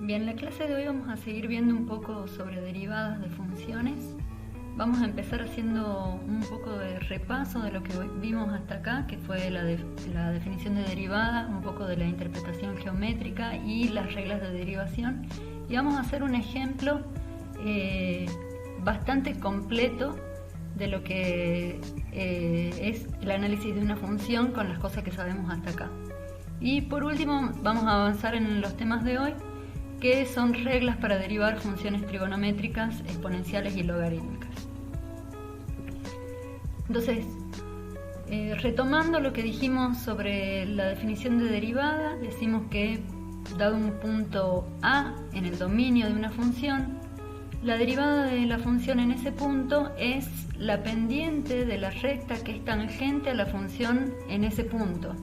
Bien, en la clase de hoy vamos a seguir viendo un poco sobre derivadas de funciones. Vamos a empezar haciendo un poco de repaso de lo que vimos hasta acá, que fue la definición de derivada, un poco de la interpretación geométrica y las reglas de derivación. Y vamos a hacer un ejemplo bastante completo de lo que es el análisis de una función con las cosas que sabemos hasta acá. Y por último vamos a avanzar en los temas de hoy, que son reglas para derivar funciones trigonométricas, exponenciales y logarítmicas. Entonces, retomando lo que dijimos sobre la definición de derivada, decimos que dado un punto A en el dominio de una función, la derivada de la función en ese punto es la pendiente de la recta que es tangente a la función en ese punto.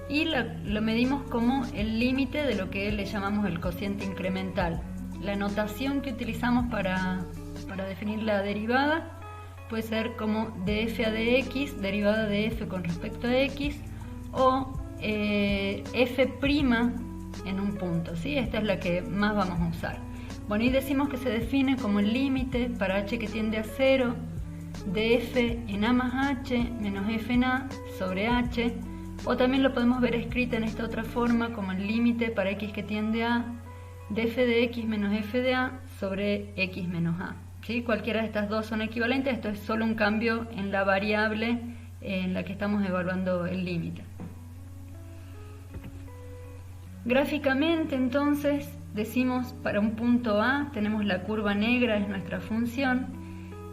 Y lo medimos como el límite de lo que le llamamos el cociente incremental. La notación que utilizamos para definir la derivada puede ser como df a dx, derivada de f con respecto a x, o f' en un punto, ¿sí? Esta es la que más vamos a usar. Bueno, y decimos que se define como el límite para h que tiende a 0 de f en a más h menos f en a sobre h, o también lo podemos ver escrito en esta otra forma como el límite para x que tiende a de f de x menos f de a sobre x menos a. ¿Sí? Cualquiera de estas dos son equivalentes, esto es solo un cambio en la variable en la que estamos evaluando el límite. Gráficamente entonces decimos para un punto A tenemos la curva negra, es nuestra función.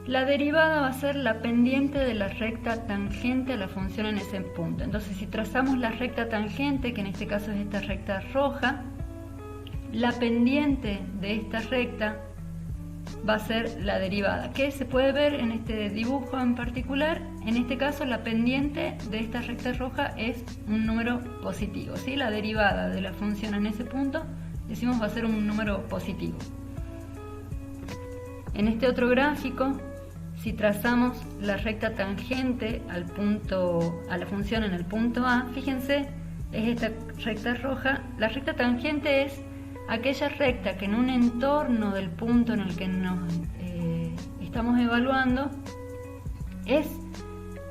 La derivada va a ser la pendiente de la recta tangente a la función en ese punto. Entonces, si trazamos la recta tangente, que en este caso es esta recta roja, la pendiente de esta recta va a ser la derivada, que se puede ver en este dibujo en particular. En este caso, la pendiente de esta recta roja es un número positivo, ¿sí? La derivada de la función en ese punto, decimos, va a ser un número positivo. En este otro gráfico, si trazamos la recta tangente a la función en el punto A, fíjense, es esta recta roja. La recta tangente es aquella recta que en un entorno del punto en el que nos estamos evaluando es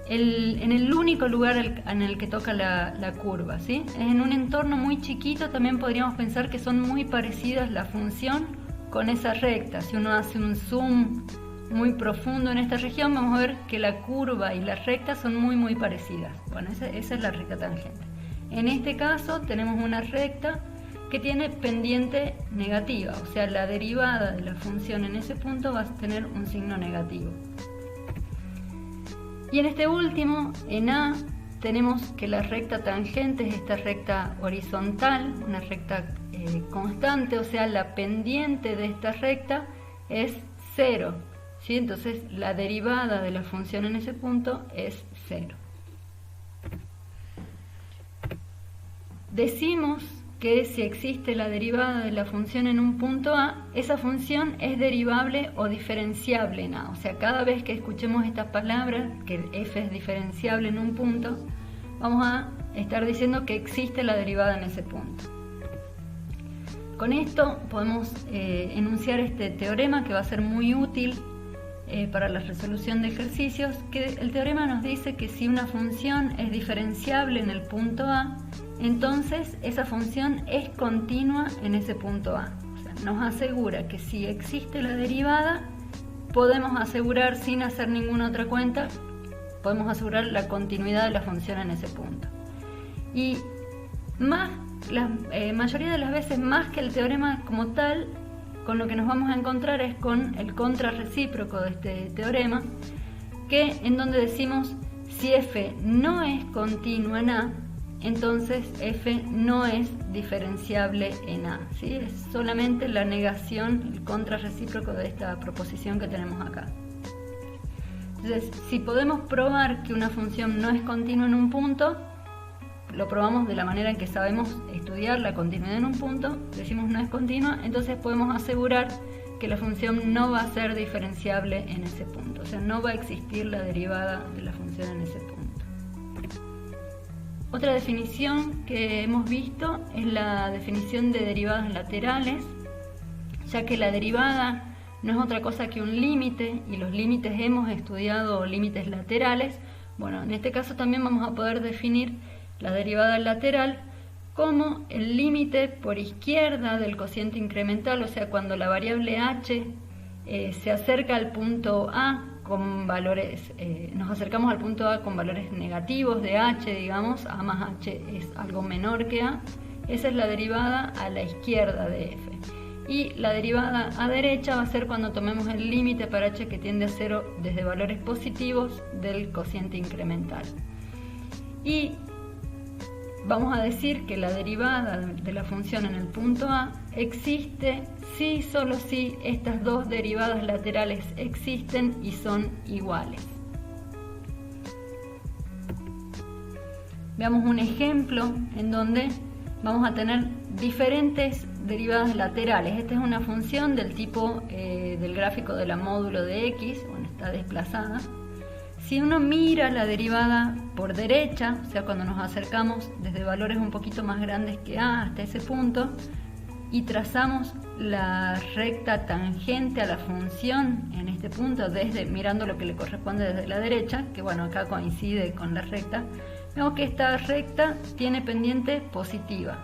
en el único lugar en el que toca la curva, ¿sí? En un entorno muy chiquito también podríamos pensar que son muy parecidas la función con esa recta. Si uno hace un zoom muy profundo en esta región, vamos a ver que la curva y la recta son muy parecidas. Bueno, esa es la recta tangente. En este caso tenemos una recta que tiene pendiente negativa, o sea, la derivada de la función en ese punto va a tener un signo negativo. Y en este último, en A, tenemos que la recta tangente es esta recta horizontal, una recta constante, o sea, la pendiente de esta recta es 0. ¿Sí? Entonces la derivada de la función en ese punto es 0. Decimos que si existe la derivada de la función en un punto A, esa función es derivable o diferenciable en A. O sea, cada vez que escuchemos estas palabras, que f es diferenciable en un punto, vamos a estar diciendo que existe la derivada en ese punto. Con esto podemos enunciar este teorema que va a ser muy útil para la resolución de ejercicios, que el teorema nos dice que si una función es diferenciable en el punto A, entonces esa función es continua en ese punto A. O sea, nos asegura que si existe la derivada, podemos asegurar sin hacer ninguna otra cuenta, podemos asegurar la continuidad de la función en ese punto. Y la mayoría de las veces, más que el teorema como tal, con lo que nos vamos a encontrar es con el contrarrecíproco de este teorema, en donde decimos si f no es continua en A, entonces f no es diferenciable en A, ¿sí? Es solamente la negación, el contrarrecíproco de esta proposición que tenemos acá. Entonces, si podemos probar que una función no es continua en un punto, lo probamos de la manera en que sabemos estudiar la continuidad en un punto, decimos no es continua, entonces podemos asegurar que la función no va a ser diferenciable en ese punto, o sea, no va a existir la derivada de la función en ese punto. Otra definición que hemos visto es la definición de derivadas laterales, ya que la derivada no es otra cosa que un límite, y los límites hemos estudiado límites laterales. Bueno, en este caso también vamos a poder definir la derivada lateral como el límite por izquierda del cociente incremental, o sea, cuando la variable h se acerca al punto A con valores, nos acercamos al punto A con valores negativos de h, digamos, a más h es algo menor que a, esa es la derivada a la izquierda de f. Y la derivada a derecha va a ser cuando tomemos el límite para h que tiende a 0 desde valores positivos del cociente incremental. Y vamos a decir que la derivada de la función en el punto A existe si, solo si, estas dos derivadas laterales existen y son iguales. Veamos un ejemplo en donde vamos a tener diferentes derivadas laterales. Esta es una función del tipo del gráfico de la módulo de x, bueno, está desplazada. Si uno mira la derivada por derecha, o sea, cuando nos acercamos desde valores un poquito más grandes que a hasta ese punto, y trazamos la recta tangente a la función en este punto, mirando lo que le corresponde desde la derecha, que bueno, acá coincide con la recta, vemos que esta recta tiene pendiente positiva.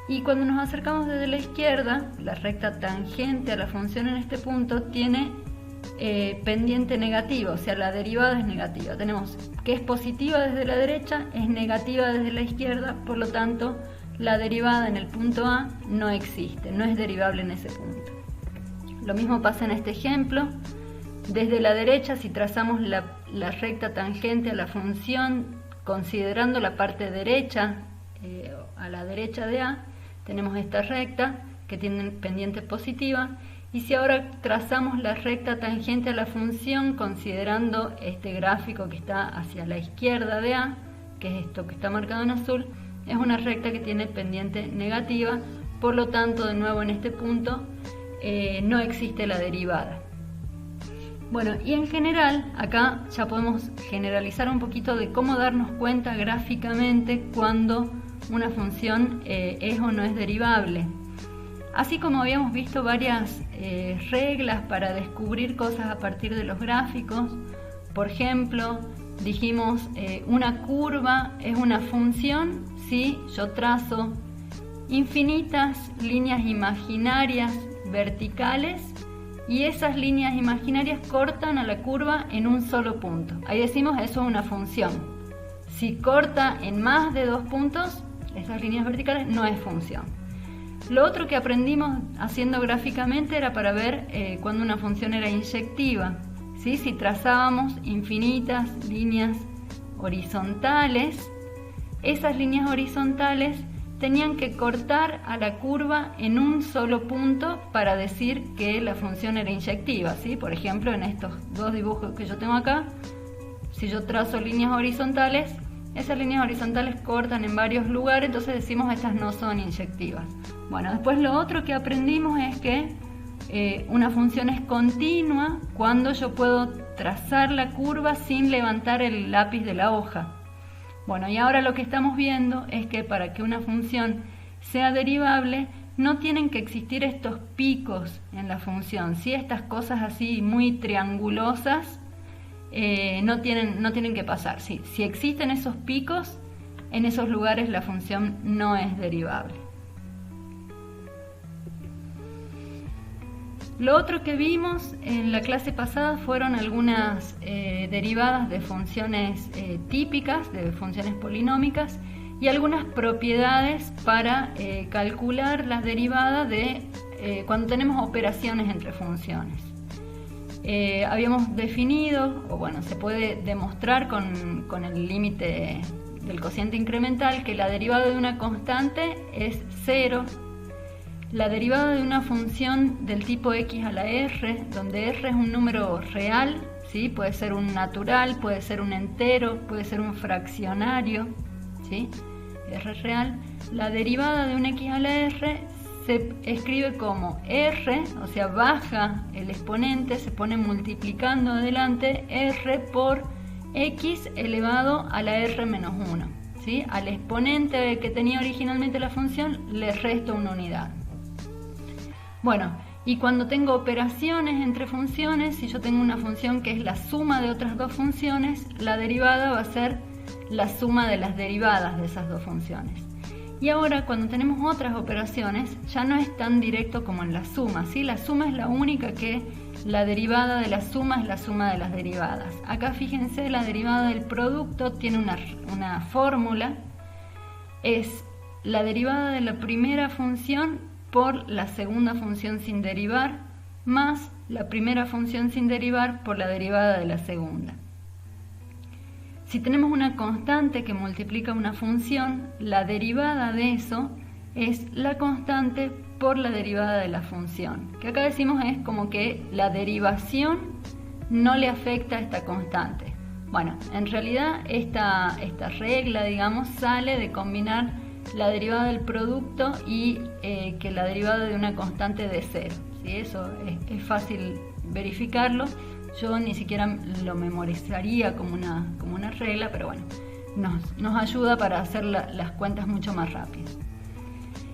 Y cuando nos acercamos desde la izquierda, la recta tangente a la función en este punto tiene pendiente negativa, o sea, la derivada es negativa. Tenemos que es positiva desde la derecha, es negativa desde la izquierda, por lo tanto, la derivada en el punto A no existe, no es derivable en ese punto. Lo mismo pasa en este ejemplo. Desde la derecha, si trazamos la recta tangente a la función, considerando la parte derecha, a la derecha de A, tenemos esta recta que tiene pendiente positiva. Y si ahora trazamos la recta tangente a la función considerando este gráfico que está hacia la izquierda de A, que es esto que está marcado en azul, es una recta que tiene pendiente negativa, por lo tanto, de nuevo en este punto no existe la derivada. Bueno, y en general, acá ya podemos generalizar un poquito de cómo darnos cuenta gráficamente cuando una función es o no es derivable. Así como habíamos visto varias reglas para descubrir cosas a partir de los gráficos, por ejemplo, dijimos una curva es una función si yo trazo infinitas líneas imaginarias verticales y esas líneas imaginarias cortan a la curva en un solo punto. Ahí decimos eso es una función. Si corta en más de 2 puntos, esas líneas verticales no es función. Lo otro que aprendimos haciendo gráficamente era para ver cuando una función era inyectiva, ¿sí? Si trazábamos infinitas líneas horizontales, esas líneas horizontales tenían que cortar a la curva en un solo punto para decir que la función era inyectiva, ¿sí? Por ejemplo, en estos dos dibujos que yo tengo acá, si yo trazo líneas horizontales, esas líneas horizontales cortan en varios lugares, entonces decimos estas no son inyectivas. Bueno, después lo otro que aprendimos es que una función es continua cuando yo puedo trazar la curva sin levantar el lápiz de la hoja. Bueno, y ahora lo que estamos viendo es que para que una función sea derivable no tienen que existir estos picos en la función, ¿sí? Estas cosas así muy triangulosas no tienen que pasar. ¿Sí? Si existen esos picos, en esos lugares la función no es derivable. Lo otro que vimos en la clase pasada fueron algunas derivadas de funciones típicas, de funciones polinómicas, y algunas propiedades para calcular las derivadas de cuando tenemos operaciones entre funciones. Habíamos definido, o bueno, se puede demostrar con el límite del cociente incremental que la derivada de una constante es 0. La derivada de una función del tipo x a la r, donde r es un número real, ¿sí? Puede ser un natural, puede ser un entero, puede ser un fraccionario, ¿sí? R real. La derivada de un x a la r se escribe como r, o sea, baja el exponente, se pone multiplicando adelante r por x elevado a la r menos 1, ¿sí? Al exponente que tenía originalmente la función le resto una unidad. Bueno, Y cuando tengo operaciones entre funciones, si yo tengo una función que es la suma de otras dos funciones, la derivada va a ser la suma de las derivadas de esas dos funciones. Y ahora cuando tenemos otras operaciones, ya no es tan directo como en la suma, ¿sí? La suma es la única que la derivada de la suma es la suma de las derivadas. Acá fíjense, la derivada del producto tiene una fórmula, es la derivada de la primera función por la segunda función sin derivar, más la primera función sin derivar por la derivada de la segunda. Si tenemos una constante que multiplica una función, la derivada de eso es la constante por la derivada de la función. Que acá decimos es como que la derivación no le afecta a esta constante. Bueno, en realidad esta regla, digamos, sale de combinar la derivada del producto y que la derivada de una constante de cero, ¿sí? Eso es fácil verificarlo. Yo ni siquiera lo memorizaría como una regla, pero bueno, nos ayuda para hacer las cuentas mucho más rápido.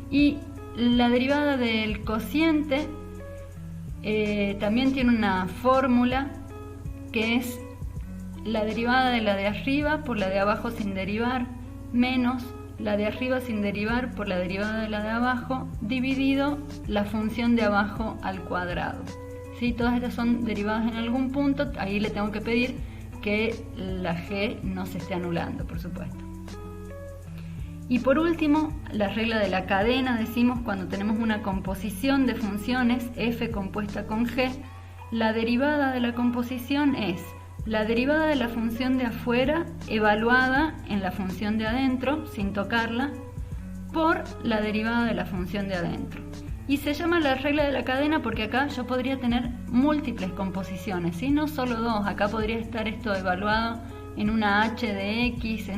Y la derivada del cociente también tiene una fórmula que es la derivada de la de arriba por la de abajo sin derivar menos la de arriba sin derivar por la derivada de la de abajo dividido la función de abajo al cuadrado. ¿Sí? Todas estas son derivadas en algún punto, ahí le tengo que pedir que la g no se esté anulando, por supuesto. Y por último, la regla de la cadena, decimos cuando tenemos una composición de funciones f compuesta con g, la derivada de la composición es la derivada de la función de afuera evaluada en la función de adentro, sin tocarla, por la derivada de la función de adentro. Y se llama la regla de la cadena porque acá yo podría tener múltiples composiciones, ¿sí? No solo dos, acá podría estar esto evaluado en una h de x,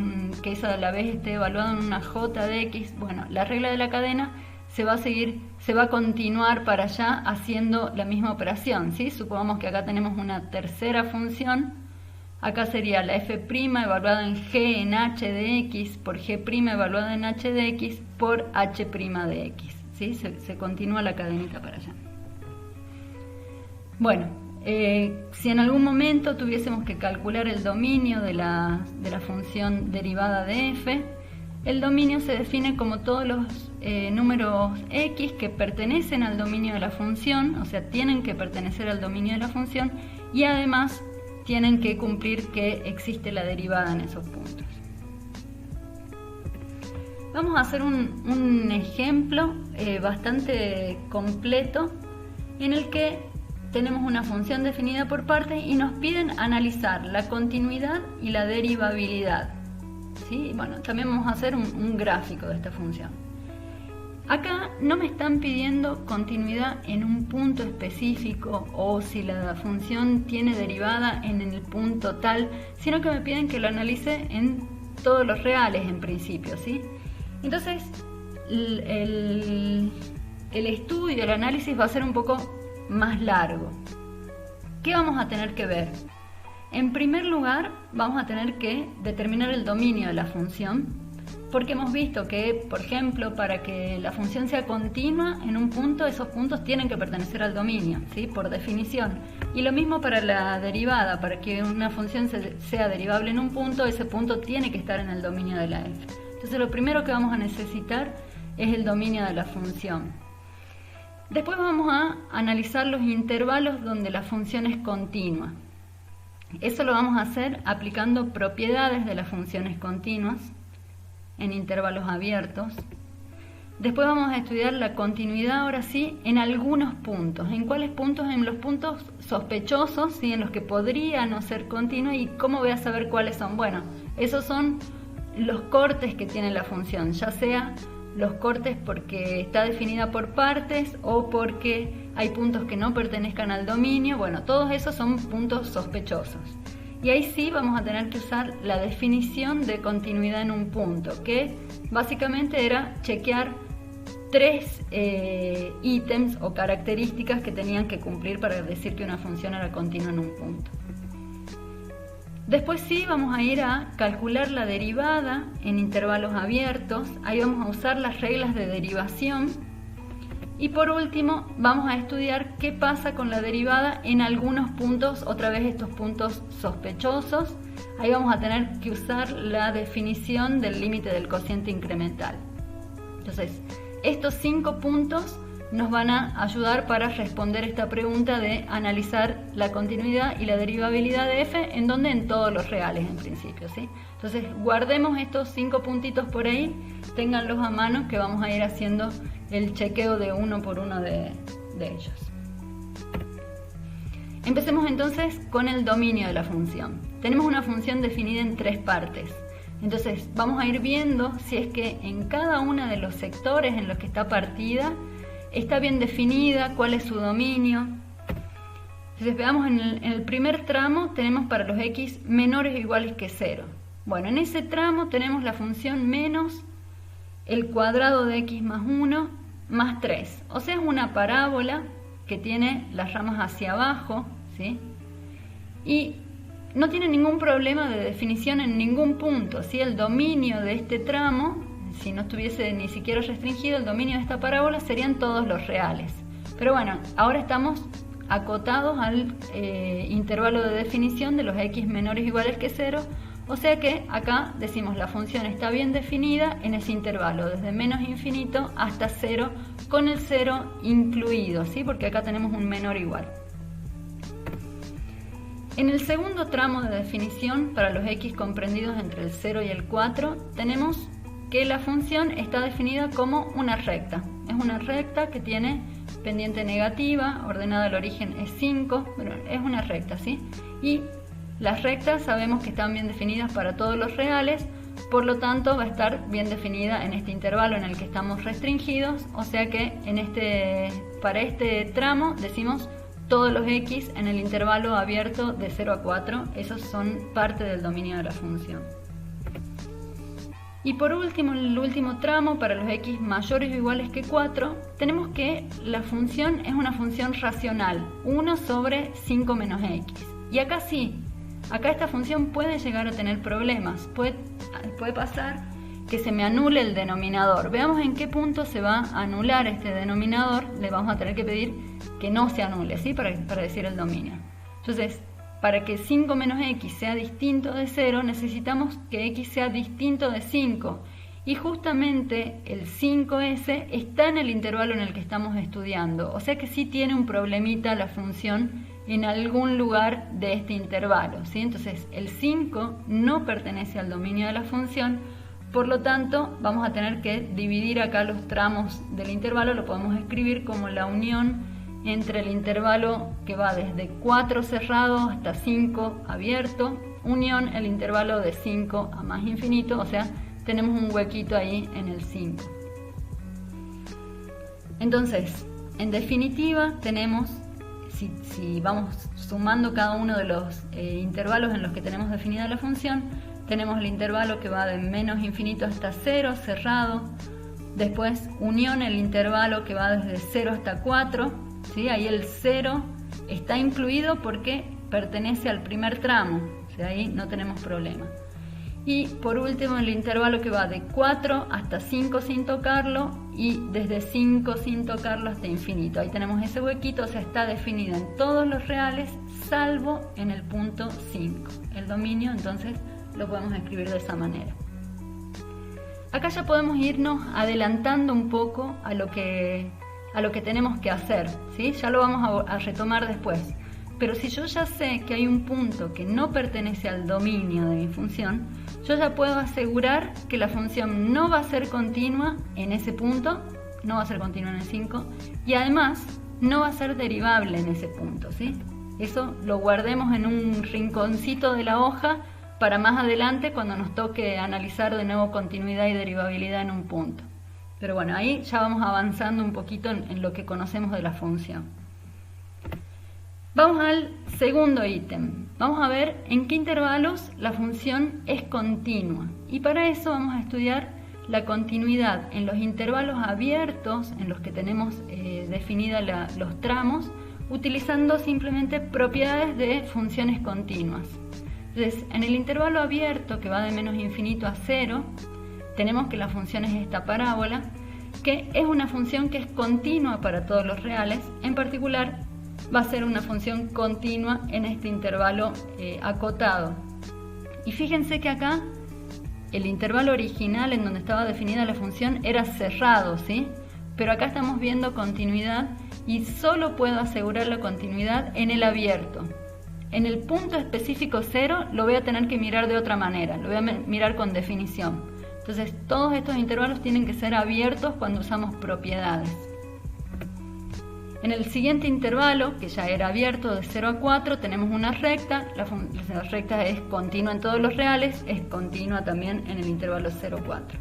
que esa a la vez esté evaluado en una j de x. Bueno, la regla de la cadena se va a continuar para allá haciendo la misma operación, ¿sí? Supongamos que acá tenemos una tercera función, acá sería la f' evaluada en g en h de x por g' evaluada en h de x por h' de x, ¿sí? Se continúa la cadenita para allá. Bueno, si en algún momento tuviésemos que calcular el dominio de la función derivada de f, el dominio se define como todos los números x que pertenecen al dominio de la función, o sea, tienen que pertenecer al dominio de la función y además tienen que cumplir que existe la derivada en esos puntos. Vamos a hacer un ejemplo bastante completo en el que tenemos una función definida por partes y nos piden analizar la continuidad y la derivabilidad. ¿Sí? Bueno, también vamos a hacer un gráfico de esta función. Acá no me están pidiendo continuidad en un punto específico o si la función tiene derivada en el punto tal, sino que me piden que lo analice en todos los reales en principio, ¿sí? Entonces, el estudio, el análisis va a ser un poco más largo. ¿Qué vamos a tener que ver? En primer lugar, vamos a tener que determinar el dominio de la función, porque hemos visto que, por ejemplo, para que la función sea continua en un punto, esos puntos tienen que pertenecer al dominio, ¿sí? Por definición. Y lo mismo para la derivada, para que una función sea derivable en un punto, ese punto tiene que estar en el dominio de la f. Entonces, lo primero que vamos a necesitar es el dominio de la función. Después vamos a analizar los intervalos donde la función es continua. Eso lo vamos a hacer aplicando propiedades de las funciones continuas en intervalos abiertos. Después vamos a estudiar la continuidad, ahora sí, en algunos puntos. ¿En cuáles puntos? En los puntos sospechosos, ¿sí? En los que podría no ser continua. ¿Y cómo voy a saber cuáles son? Bueno, esos son los cortes que tiene la función, ya sea los cortes porque está definida por partes o porque hay puntos que no pertenezcan al dominio. Bueno, todos esos son puntos sospechosos. Y ahí sí vamos a tener que usar la definición de continuidad en un punto, que básicamente era chequear tres ítems o características que tenían que cumplir para decir que una función era continua en un punto. Después sí vamos a ir a calcular la derivada en intervalos abiertos, ahí vamos a usar las reglas de derivación y por último vamos a estudiar qué pasa con la derivada en algunos puntos, otra vez estos puntos sospechosos. Ahí vamos a tener que usar la definición del límite del cociente incremental. Entonces, estos 5 puntos nos van a ayudar para responder esta pregunta de analizar la continuidad y la derivabilidad de f, en donde en todos los reales en principio, ¿sí? Entonces guardemos estos 5 puntitos por ahí, ténganlos a mano, que vamos a ir haciendo el chequeo de uno por uno de ellos. Empecemos entonces con el dominio de la función. Tenemos una función definida en 3 partes. Entonces vamos a ir viendo si es que en cada uno de los sectores en los que está partida está bien definida, cuál es su dominio. Entonces veamos en el primer tramo tenemos para los x menores o iguales que 0. Bueno, en ese tramo tenemos la función menos el cuadrado de x más 1 más 3. O sea, es una parábola que tiene las ramas hacia abajo, ¿sí? Y no tiene ningún problema de definición en ningún punto, ¿sí? El dominio de este tramo, si no estuviese ni siquiera restringido, el dominio de esta parábola serían todos los reales. Pero bueno, ahora estamos acotados al intervalo de definición de los x menores o iguales que 0, o sea que acá decimos la función está bien definida en ese intervalo, desde menos infinito hasta 0, con el 0 incluido, ¿sí? Porque acá tenemos un menor igual. En el segundo tramo de definición, para los x comprendidos entre el 0 y el 4, tenemos que la función está definida como una recta. Es una recta que tiene pendiente negativa, ordenada al origen es 5, bueno, es una recta, ¿sí? Y las rectas sabemos que están bien definidas para todos los reales, por lo tanto va a estar bien definida en este intervalo en el que estamos restringidos, o sea que para este tramo decimos todos los x en el intervalo abierto de 0 a 4, esos son parte del dominio de la función. Y por último, en el último tramo, para los x mayores o iguales que 4, tenemos que la función es una función racional, 1 sobre 5 menos x. Y acá sí, acá esta función puede llegar a tener problemas, puede pasar que se me anule el denominador. Veamos en qué punto se va a anular este denominador, le vamos a tener que pedir que no se anule, ¿sí? Para decir el dominio. Entonces, para que 5 menos x sea distinto de 0, necesitamos que x sea distinto de 5. Y justamente el 5s está en el intervalo en el que estamos estudiando. O sea que sí tiene un problemita la función en algún lugar de este intervalo, ¿sí? Entonces, el 5 no pertenece al dominio de la función. Por lo tanto, vamos a tener que dividir acá los tramos del intervalo. Lo podemos escribir como la unión entre el intervalo que va desde 4 cerrado hasta 5 abierto, unión el intervalo de 5 a más infinito, o sea, tenemos un huequito ahí en el 5. Entonces, en definitiva, tenemos, si vamos sumando cada uno de los intervalos en los que tenemos definida la función, tenemos el intervalo que va de menos infinito hasta 0 cerrado, después unión el intervalo que va desde 0 hasta 4, ¿sí? Ahí el 0 está incluido porque pertenece al primer tramo, ¿sí? Ahí no tenemos problema. Y por último el intervalo que va de 4 hasta 5 sin tocarlo y desde 5 sin tocarlo hasta infinito. Ahí tenemos ese huequito, o sea, está definido en todos los reales salvo en el punto 5. El dominio entonces lo podemos escribir de esa manera. Acá ya podemos irnos adelantando un poco a lo que tenemos que hacer, ¿sí? Ya lo vamos a retomar después. Pero si yo ya sé que hay un punto que no pertenece al dominio de mi función, yo ya puedo asegurar que la función no va a ser continua en ese punto, no va a ser continua en el 5, y además no va a ser derivable en ese punto, ¿sí? Eso lo guardemos en un rinconcito de la hoja para más adelante cuando nos toque analizar de nuevo continuidad y derivabilidad en un punto. Pero bueno, ahí ya vamos avanzando un poquito en lo que conocemos de la función. Vamos al segundo ítem. Vamos a ver en qué intervalos la función es continua. Y para eso vamos a estudiar la continuidad en los intervalos abiertos en los que tenemos definidos los tramos, utilizando simplemente propiedades de funciones continuas. Entonces, en el intervalo abierto que va de menos infinito a 0, tenemos que la función es esta parábola, que es una función que es continua para todos los reales, en particular va a ser una función continua en este intervalo acotado. Y fíjense que acá el intervalo original en donde estaba definida la función era cerrado, ¿sí? Pero acá estamos viendo continuidad y solo puedo asegurar la continuidad en el abierto. En el punto específico 0 lo voy a tener que mirar de otra manera, lo voy a mirar con definición. Entonces todos estos intervalos tienen que ser abiertos cuando usamos propiedades. En el siguiente intervalo, que ya era abierto de 0 a 4, tenemos una recta. La recta es continua en todos los reales, es continua también en el intervalo 0 a 4.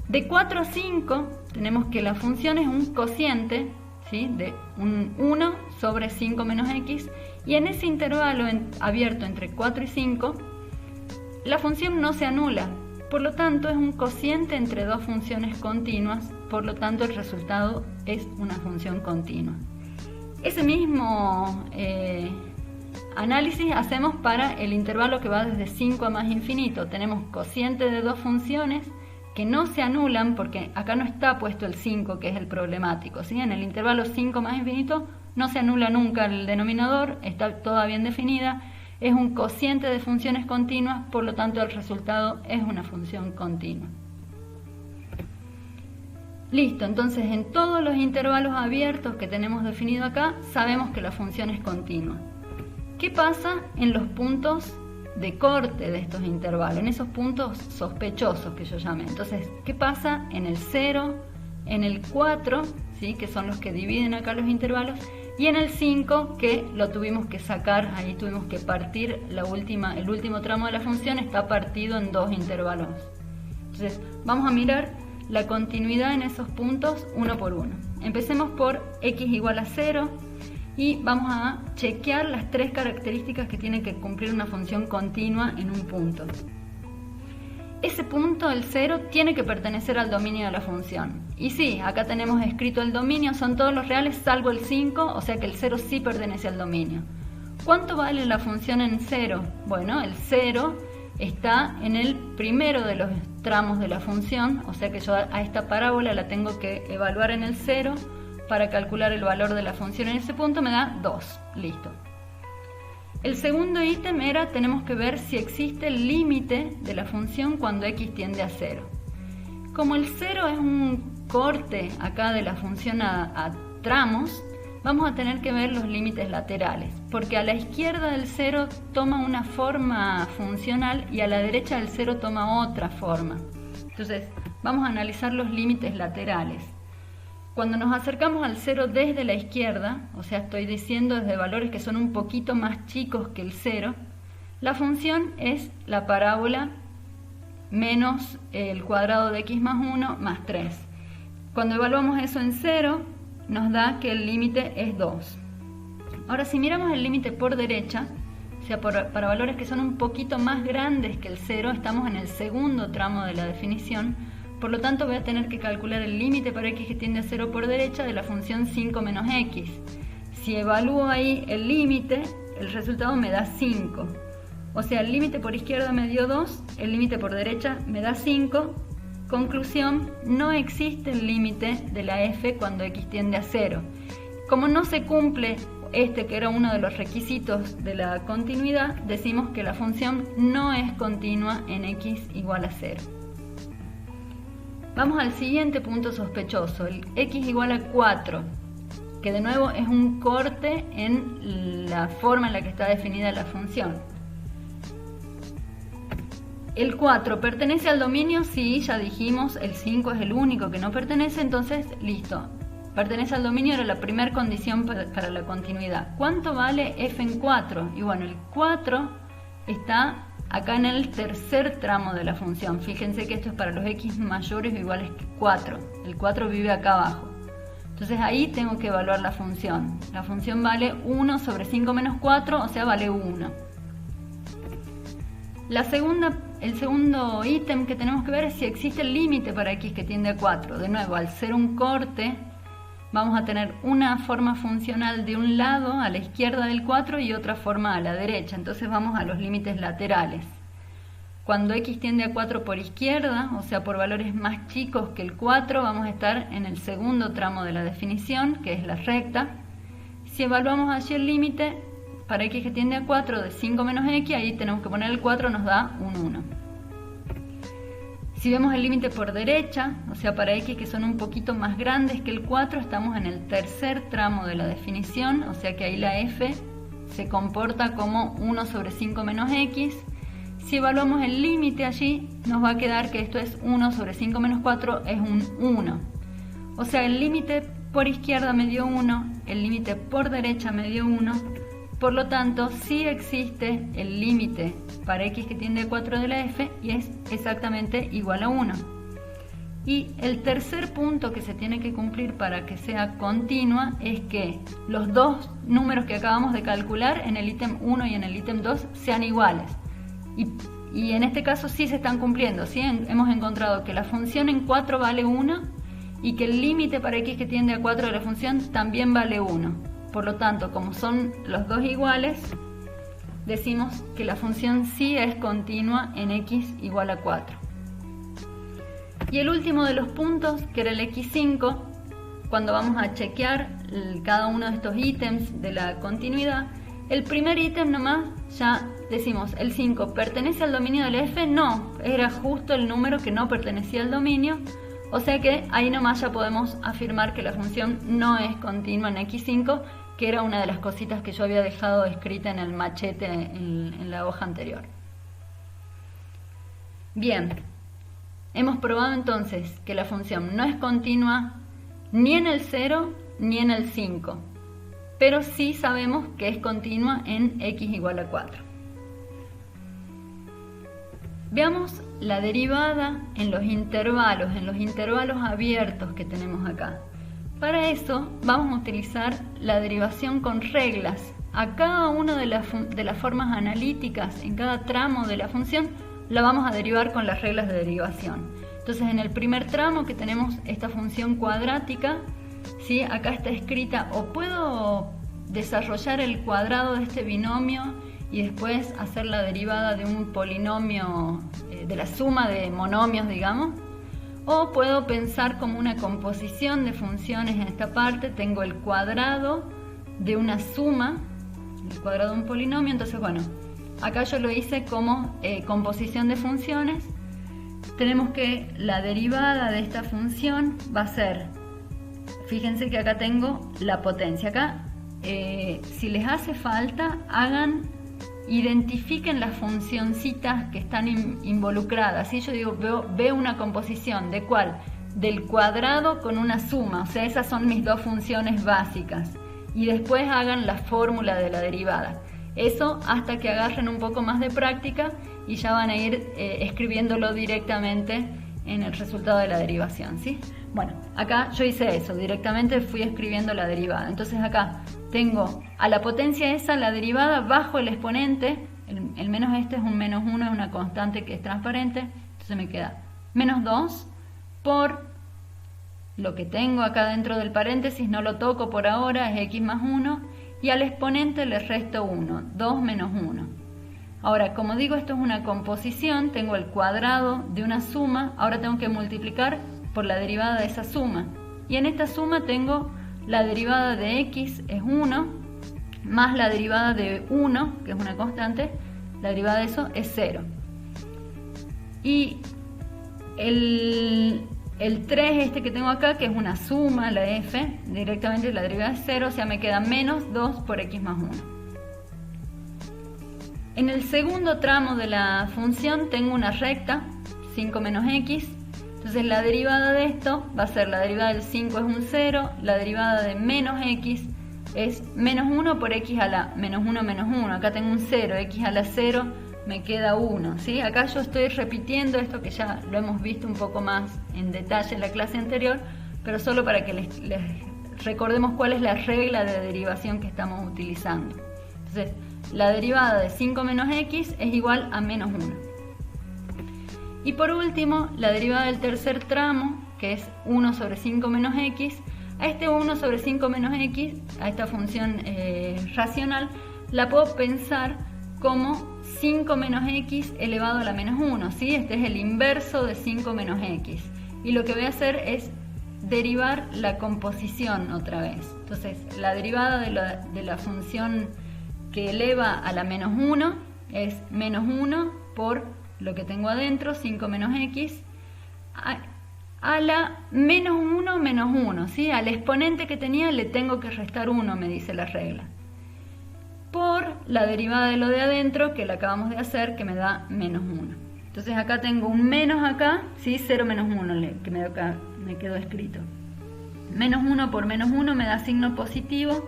De 4 a 5 tenemos que la función es un cociente, ¿sí?, de un 1 sobre 5 menos x, y en ese intervalo abierto entre 4 y 5, la función no se anula. Por lo tanto, es un cociente entre dos funciones continuas, por lo tanto el resultado es una función continua. Ese mismo análisis hacemos para el intervalo que va desde 5 a más infinito. Tenemos cociente de dos funciones que no se anulan porque acá no está puesto el 5, que es el problemático, ¿sí? En el intervalo 5 más infinito no se anula nunca el denominador, está toda bien definida. Es un cociente de funciones continuas, por lo tanto el resultado es una función continua. Listo, entonces en todos los intervalos abiertos que tenemos definido acá, sabemos que la función es continua. ¿Qué pasa en los puntos de corte de estos intervalos? En esos puntos sospechosos que yo llamé. Entonces, ¿qué pasa en el 0, en el 4, ¿sí?, que son los que dividen acá los intervalos? Y en el 5, que lo tuvimos que sacar, ahí tuvimos que partir el último tramo de la función, está partido en dos intervalos. Entonces, vamos a mirar la continuidad en esos puntos uno por uno. Empecemos por x igual a 0 y vamos a chequear las tres características que tiene que cumplir una función continua en un punto. Ese punto, el 0, tiene que pertenecer al dominio de la función. Y sí, acá tenemos escrito el dominio, son todos los reales salvo el 5, o sea que el 0 sí pertenece al dominio. ¿Cuánto vale la función en 0? Bueno, el 0 está en el primero de los tramos de la función, o sea que yo a esta parábola la tengo que evaluar en el 0 para calcular el valor de la función en ese punto, me da 2. Listo. El segundo ítem era, tenemos que ver si existe el límite de la función cuando x tiende a 0. Como el 0 es un corte acá de la función a tramos, vamos a tener que ver los límites laterales, porque a la izquierda del 0 toma una forma funcional y a la derecha del 0 toma otra forma. Entonces, vamos a analizar los límites laterales. Cuando nos acercamos al 0 desde la izquierda, o sea, estoy diciendo desde valores que son un poquito más chicos que el 0, la función es la parábola menos el cuadrado de x más 1 más 3. Cuando evaluamos eso en 0, nos da que el límite es 2. Ahora, si miramos el límite por derecha, o sea, para valores que son un poquito más grandes que el 0, estamos en el segundo tramo de la definición. Por lo tanto, voy a tener que calcular el límite para x que tiende a 0 por derecha de la función 5 menos x. Si evalúo ahí el límite, el resultado me da 5. O sea, el límite por izquierda me dio 2, el límite por derecha me da 5. Conclusión, no existe el límite de la f cuando x tiende a 0. Como no se cumple este que era uno de los requisitos de la continuidad, decimos que la función no es continua en x igual a 0. Vamos al siguiente punto sospechoso, el x igual a 4, que de nuevo es un corte en la forma en la que está definida la función. El 4 pertenece al dominio, sí, ya dijimos, el 5 es el único que no pertenece, entonces listo. Pertenece al dominio, era la primera condición para la continuidad. ¿Cuánto vale f en 4? Y bueno, el 4 está acá en el tercer tramo de la función. Fíjense que esto es para los x mayores o iguales que 4. El 4 vive acá abajo. Entonces ahí tengo que evaluar la función. La función vale 1 sobre 5 menos 4, o sea, vale 1. El segundo ítem que tenemos que ver es si existe el límite para x que tiende a 4. De nuevo, al ser un corte, vamos a tener una forma funcional de un lado a la izquierda del 4 y otra forma a la derecha. Entonces vamos a los límites laterales. Cuando x tiende a 4 por izquierda, o sea por valores más chicos que el 4, vamos a estar en el segundo tramo de la definición, que es la recta. Si evaluamos allí el límite para x que tiende a 4 de 5 menos x, ahí tenemos que poner el 4, nos da un 1. Si vemos el límite por derecha, o sea para x que son un poquito más grandes que el 4, estamos en el tercer tramo de la definición, o sea que ahí la f se comporta como 1 sobre 5 menos x. Si evaluamos el límite allí, nos va a quedar que esto es 1 sobre 5 menos 4, es un 1. O sea, el límite por izquierda me dio 1, el límite por derecha me dio 1, por lo tanto sí existe el límite para x que tiende a 4 de la f y es exactamente igual a 1. Y el tercer punto que se tiene que cumplir para que sea continua es que los dos números que acabamos de calcular en el ítem 1 y en el ítem 2 sean iguales. Y en este caso sí se están cumpliendo, ¿sí? Hemos encontrado que la función en 4 vale 1 y que el límite para x que tiende a 4 de la función también vale 1. Por lo tanto, como son los dos iguales, decimos que la función sí es continua en x igual a 4. Y el último de los puntos, que era el x5, cuando vamos a chequear cada uno de estos ítems de la continuidad, el primer ítem nomás ya decimos, el 5, ¿pertenece al dominio del f? No, era justo el número que no pertenecía al dominio, o sea que ahí nomás ya podemos afirmar que la función no es continua en x5, que era una de las cositas que yo había dejado escrita en el machete en la hoja anterior. Bien, hemos probado entonces que la función no es continua ni en el 0 ni en el 5, pero sí sabemos que es continua en x igual a 4. Veamos la derivada en los intervalos abiertos que tenemos acá. Para eso vamos a utilizar la derivación con reglas. A cada una de las formas analíticas, en cada tramo de la función, la vamos a derivar con las reglas de derivación. Entonces en el primer tramo que tenemos esta función cuadrática, ¿sí? Acá está escrita, o puedo desarrollar el cuadrado de este binomio y después hacer la derivada de un polinomio, de la suma de monomios, digamos. O puedo pensar como una composición de funciones en esta parte. Tengo el cuadrado de una suma, el cuadrado de un polinomio. Entonces, bueno, acá yo lo hice como composición de funciones. Tenemos que la derivada de esta función va a ser, fíjense que acá tengo la potencia. Acá, si les hace falta, identifiquen las funcioncitas que están involucradas. ¿Sí? Yo digo, veo una composición de ¿cuál? Del cuadrado con una suma, o sea, esas son mis dos funciones básicas. Y después hagan la fórmula de la derivada. Eso hasta que agarren un poco más de práctica y ya van a ir escribiéndolo directamente en el resultado de la derivación, ¿sí? Bueno, acá yo hice eso, directamente fui escribiendo la derivada. Entonces acá tengo a la potencia esa, la derivada bajo el exponente, el menos este es un menos 1, es una constante que es transparente, entonces me queda menos 2 por lo que tengo acá dentro del paréntesis, no lo toco por ahora, es x más 1, y al exponente le resto 1, 2 menos 1. Ahora, como digo, esto es una composición, tengo el cuadrado de una suma, ahora tengo que multiplicar por la derivada de esa suma. Y en esta suma tengo la derivada de x es 1, más la derivada de 1, que es una constante, la derivada de eso es 0. Y el 3 este que tengo acá, que es una suma, la f, directamente la derivada es 0, o sea me queda menos 2 por x más 1. En el segundo tramo de la función tengo una recta, 5 menos x, entonces la derivada de esto va a ser, la derivada del 5 es un 0, la derivada de menos x es menos 1 por x a la menos 1 menos 1, acá tengo un 0, x a la 0 me queda 1, ¿sí? Acá yo estoy repitiendo esto que ya lo hemos visto un poco más en detalle en la clase anterior, pero solo para que les recordemos cuál es la regla de derivación que estamos utilizando. Entonces, la derivada de 5 menos x es igual a menos 1. Y por último, la derivada del tercer tramo, que es 1 sobre 5 menos x, a este 1 sobre 5 menos x, a esta función racional, la puedo pensar como 5 menos x elevado a la menos 1, ¿sí? Este es el inverso de 5 menos x. Y lo que voy a hacer es derivar la composición otra vez. Entonces, la derivada de la función que eleva a la menos 1 es menos 1 por lo que tengo adentro, 5 menos x, a la menos 1 menos 1, ¿sí? Al exponente que tenía le tengo que restar 1, me dice la regla, por la derivada de lo de adentro que la acabamos de hacer, que me da menos 1. Entonces acá tengo un menos acá, ¿sí? 0 menos 1, que me quedó escrito. Menos 1 por menos 1 me da signo positivo,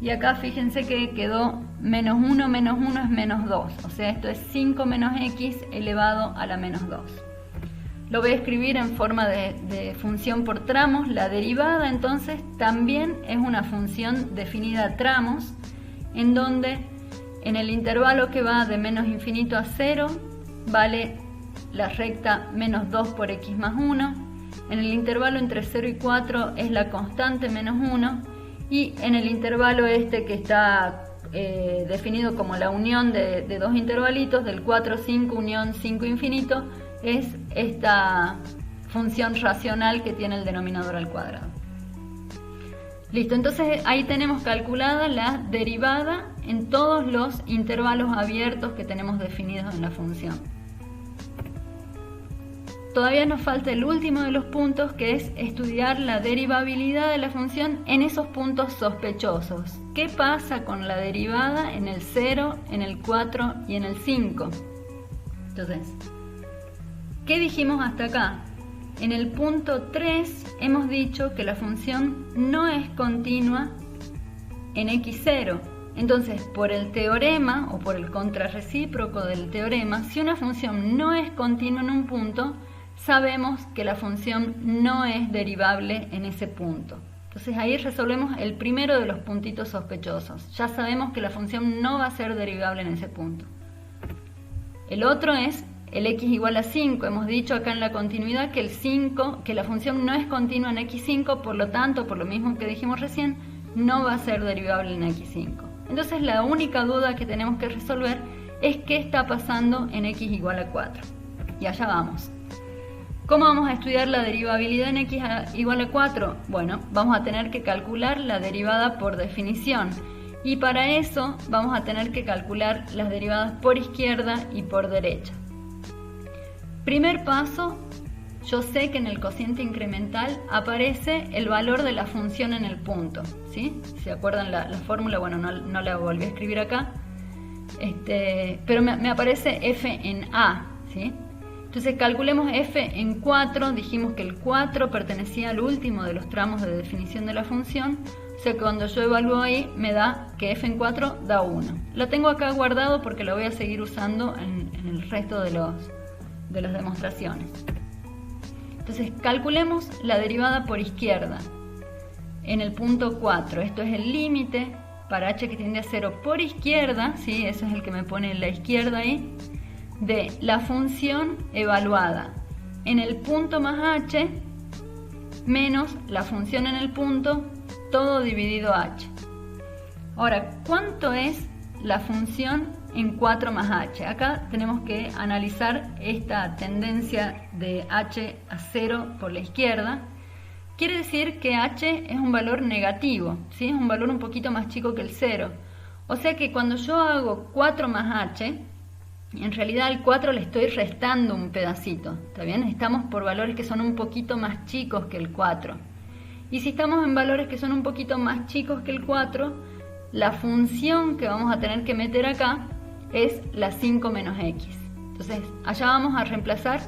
y acá fíjense que quedó menos 1 es menos 2, o sea, esto es 5 menos x elevado a la menos 2. Lo voy a escribir en forma de función por tramos. La derivada entonces también es una función definida a tramos, en donde en el intervalo que va de menos infinito a 0 vale la recta menos 2 por x más 1, en el intervalo entre 0 y 4 es la constante menos 1, y en el intervalo este que está definido como la unión de dos intervalitos, del 4, 5, unión 5 infinito, es esta función racional que tiene el denominador al cuadrado. Listo, entonces ahí tenemos calculada la derivada en todos los intervalos abiertos que tenemos definidos en la función. Todavía nos falta el último de los puntos, que es estudiar la derivabilidad de la función en esos puntos sospechosos. ¿Qué pasa con la derivada en el 0, en el 4 y en el 5? Entonces, ¿qué dijimos hasta acá? En el punto 3 hemos dicho que la función no es continua en x0. Entonces, por el teorema o por el contrarrecíproco del teorema, si una función no es continua en un punto, sabemos que la función no es derivable en ese punto. Entonces ahí resolvemos el primero de los puntitos sospechosos. Ya sabemos que la función no va a ser derivable en ese punto. El otro es el x igual a 5. Hemos dicho acá en la continuidad que que la función no es continua en x5, por lo tanto, por lo mismo que dijimos recién, no va a ser derivable en x5. Entonces la única duda que tenemos que resolver es qué está pasando en x igual a 4. Y allá vamos. ¿Cómo vamos a estudiar la derivabilidad en x igual a 4? Bueno, vamos a tener que calcular la derivada por definición. Y para eso vamos a tener que calcular las derivadas por izquierda y por derecha. Primer paso, yo sé que en el cociente incremental aparece el valor de la función en el punto, ¿sí? ¿Se acuerdan la fórmula? Bueno, no la volví a escribir acá, pero me aparece f en a, ¿sí? Entonces calculemos f en 4, dijimos que el 4 pertenecía al último de los tramos de definición de la función, o sea que cuando yo evalúo ahí me da que f en 4 da 1. Lo tengo acá guardado porque lo voy a seguir usando en el resto de las demostraciones. Entonces calculemos la derivada por izquierda en el punto 4. Esto es el límite para h que tiende a 0 por izquierda, ¿sí? Eso es el que me pone en la izquierda ahí, de la función evaluada en el punto más h menos la función en el punto, todo dividido h. Ahora, ¿cuánto es la función en 4 más h? Acá tenemos que analizar esta tendencia de h a 0 por la izquierda. Quiere decir que h es un valor negativo, ¿sí? Es un valor un poquito más chico que el 0. O sea que cuando yo hago 4 más h, en realidad al 4 le estoy restando un pedacito, ¿está bien? Estamos por valores que son un poquito más chicos que el 4. Y si estamos en valores que son un poquito más chicos que el 4, la función que vamos a tener que meter acá es la 5 menos x. Entonces, allá vamos a reemplazar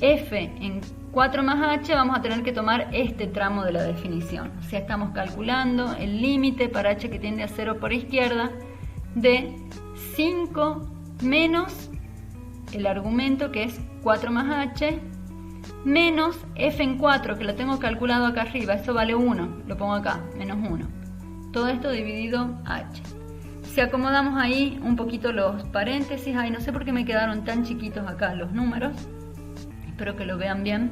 f en 4 más h, vamos a tener que tomar este tramo de la definición. O sea, estamos calculando el límite para h que tiende a 0 por izquierda de 5 menos el argumento que es 4 más h menos f en 4, que lo tengo calculado acá arriba, eso vale 1, lo pongo acá, menos 1. Todo esto dividido h. Si acomodamos ahí un poquito los paréntesis, ay, no sé por qué me quedaron tan chiquitos acá los números, espero que lo vean bien.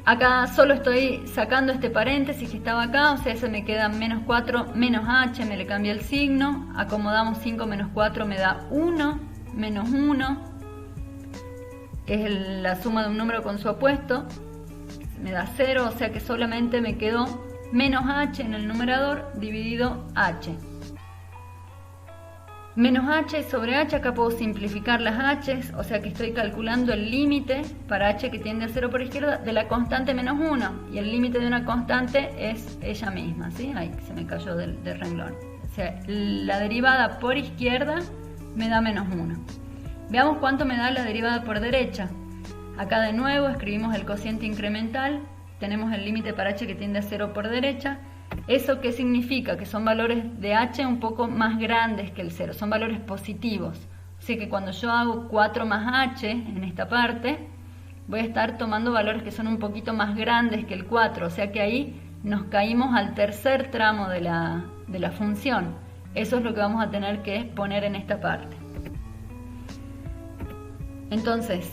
Acá solo estoy sacando este paréntesis que estaba acá, o sea, se me queda menos 4 menos h, me le cambié el signo, acomodamos 5 menos 4 me da 1, menos 1, que es la suma de un número con su opuesto, me da 0, o sea que solamente me quedó menos h en el numerador dividido h. Menos h sobre h, acá puedo simplificar las h's, o sea que estoy calculando el límite para h que tiende a 0 por izquierda de la constante menos 1, y el límite de una constante es ella misma, ¿sí? Ay, se me cayó del renglón. O sea, la derivada por izquierda me da menos 1. Veamos cuánto me da la derivada por derecha. Acá de nuevo escribimos el cociente incremental, tenemos el límite para h que tiende a 0 por derecha. ¿Eso qué significa? Que son valores de h un poco más grandes que el 0, son valores positivos. Así que cuando yo hago 4 más h en esta parte, voy a estar tomando valores que son un poquito más grandes que el 4, o sea que ahí nos caímos al tercer tramo de la función. Eso es lo que vamos a tener que poner en esta parte. Entonces,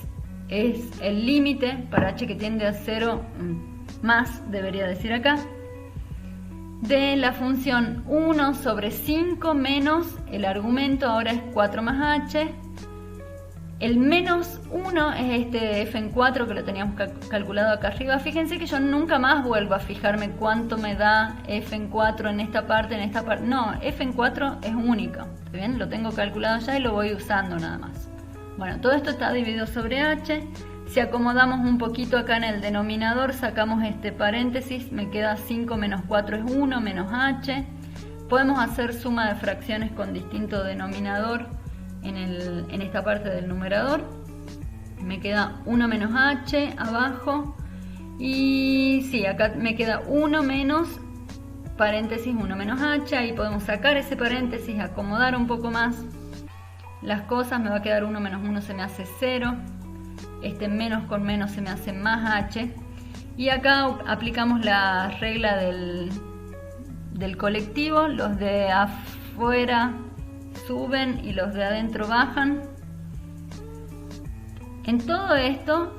es el límite para h que tiende a 0 más, debería decir acá, de la función 1 sobre 5 menos el argumento, ahora es 4 más h. El menos 1 es este f en 4 que lo teníamos calculado acá arriba. Fíjense que yo nunca más vuelvo a fijarme cuánto me da f en 4 en esta parte, No, f en 4 es única. ¿Está bien? Lo tengo calculado ya y lo voy usando nada más. Bueno, todo esto está dividido sobre h. Si acomodamos un poquito acá en el denominador, sacamos este paréntesis, me queda 5 menos 4 es 1, menos h. Podemos hacer suma de fracciones con distinto denominador en esta parte del numerador. Me queda 1 menos h abajo. Y sí, acá me queda 1 menos paréntesis 1 menos h. Ahí podemos sacar ese paréntesis, acomodar un poco más las cosas. Me va a quedar 1 menos 1 se me hace 0. Este menos con menos se me hace más h. Y acá aplicamos la regla del colectivo. Los de afuera suben y los de adentro bajan. En todo esto,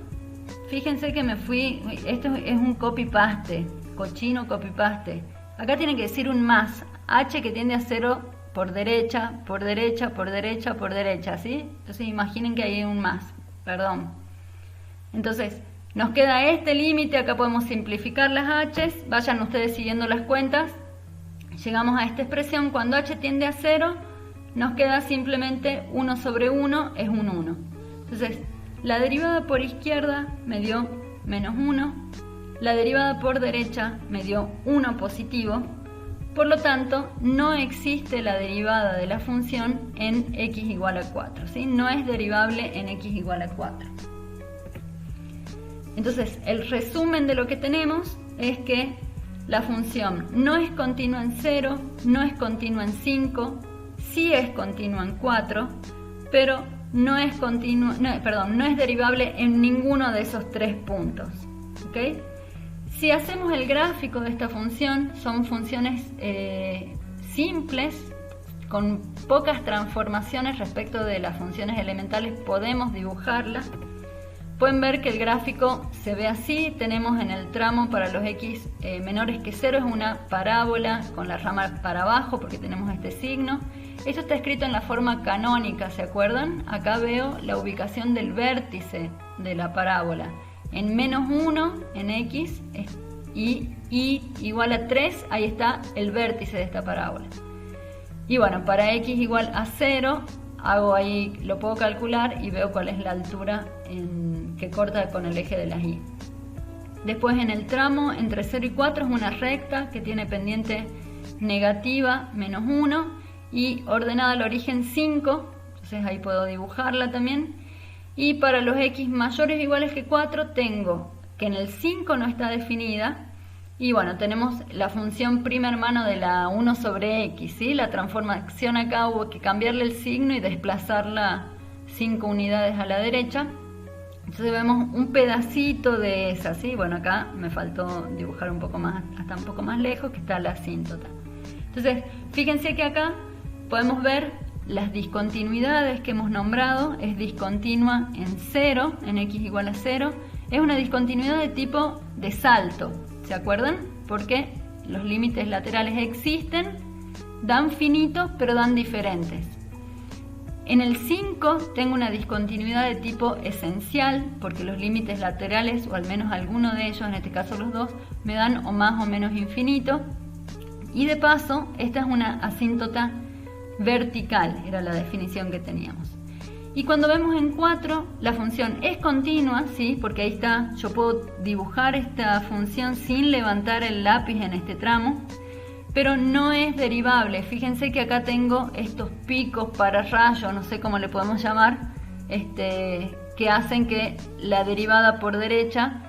fíjense que me fui, esto es un copy-paste, cochino copy-paste. Acá tiene que decir un más, h que tiende a 0 por derecha, por derecha, por derecha, por derecha, ¿sí? Entonces imaginen que hay un más, perdón. Entonces, nos queda este límite, acá podemos simplificar las h's, vayan ustedes siguiendo las cuentas. Llegamos a esta expresión, cuando h tiende a 0, nos queda simplemente 1 sobre 1 es un 1. Entonces, la derivada por izquierda me dio menos 1, la derivada por derecha me dio 1 positivo, por lo tanto, no existe la derivada de la función en x igual a 4, ¿sí? No es derivable en x igual a 4. Entonces, el resumen de lo que tenemos es que la función no es continua en 0, no es continua en 5, sí es continua en 4, pero no es derivable en ninguno de esos 3 puntos. ¿Okay? Si hacemos el gráfico de esta función, son funciones simples, con pocas transformaciones respecto de las funciones elementales, podemos dibujarlas. Pueden ver que el gráfico se ve así. Tenemos en el tramo para los x menores que 0 es una parábola con la rama para abajo porque tenemos este signo. Esto está escrito en la forma canónica, ¿se acuerdan? Acá veo la ubicación del vértice de la parábola. En menos 1 en x y igual a 3, ahí está el vértice de esta parábola. Y bueno, para x igual a 0, hago ahí, lo puedo calcular y veo cuál es la altura que corta con el eje de las y. Después en el tramo entre 0 y 4 es una recta que tiene pendiente negativa menos 1 y ordenada al origen 5, entonces ahí puedo dibujarla también. Y para los x mayores o iguales que 4 tengo que en el 5 no está definida. Y bueno, tenemos la función prima hermano de la 1 sobre x, ¿sí? La transformación acá hubo que cambiarle el signo y desplazarla 5 unidades a la derecha. Entonces vemos un pedacito de esa, ¿sí? Bueno, acá me faltó dibujar un poco más, hasta un poco más lejos, que está la asíntota. Entonces, fíjense que acá podemos ver las discontinuidades que hemos nombrado. Es discontinua en 0, en x igual a 0. Es una discontinuidad de tipo de salto, ¿se acuerdan? Porque los límites laterales existen, dan finitos, pero dan diferentes. En el 5 tengo una discontinuidad de tipo esencial, porque los límites laterales, o al menos alguno de ellos, en este caso los dos, me dan o más o menos infinito. Y de paso, esta es una asíntota vertical, era la definición que teníamos. Y cuando vemos en 4, la función es continua, ¿sí? Porque ahí está, yo puedo dibujar esta función sin levantar el lápiz en este tramo, pero no es derivable. Fíjense que acá tengo estos picos para rayo, no sé cómo le podemos llamar, que hacen que la derivada por derecha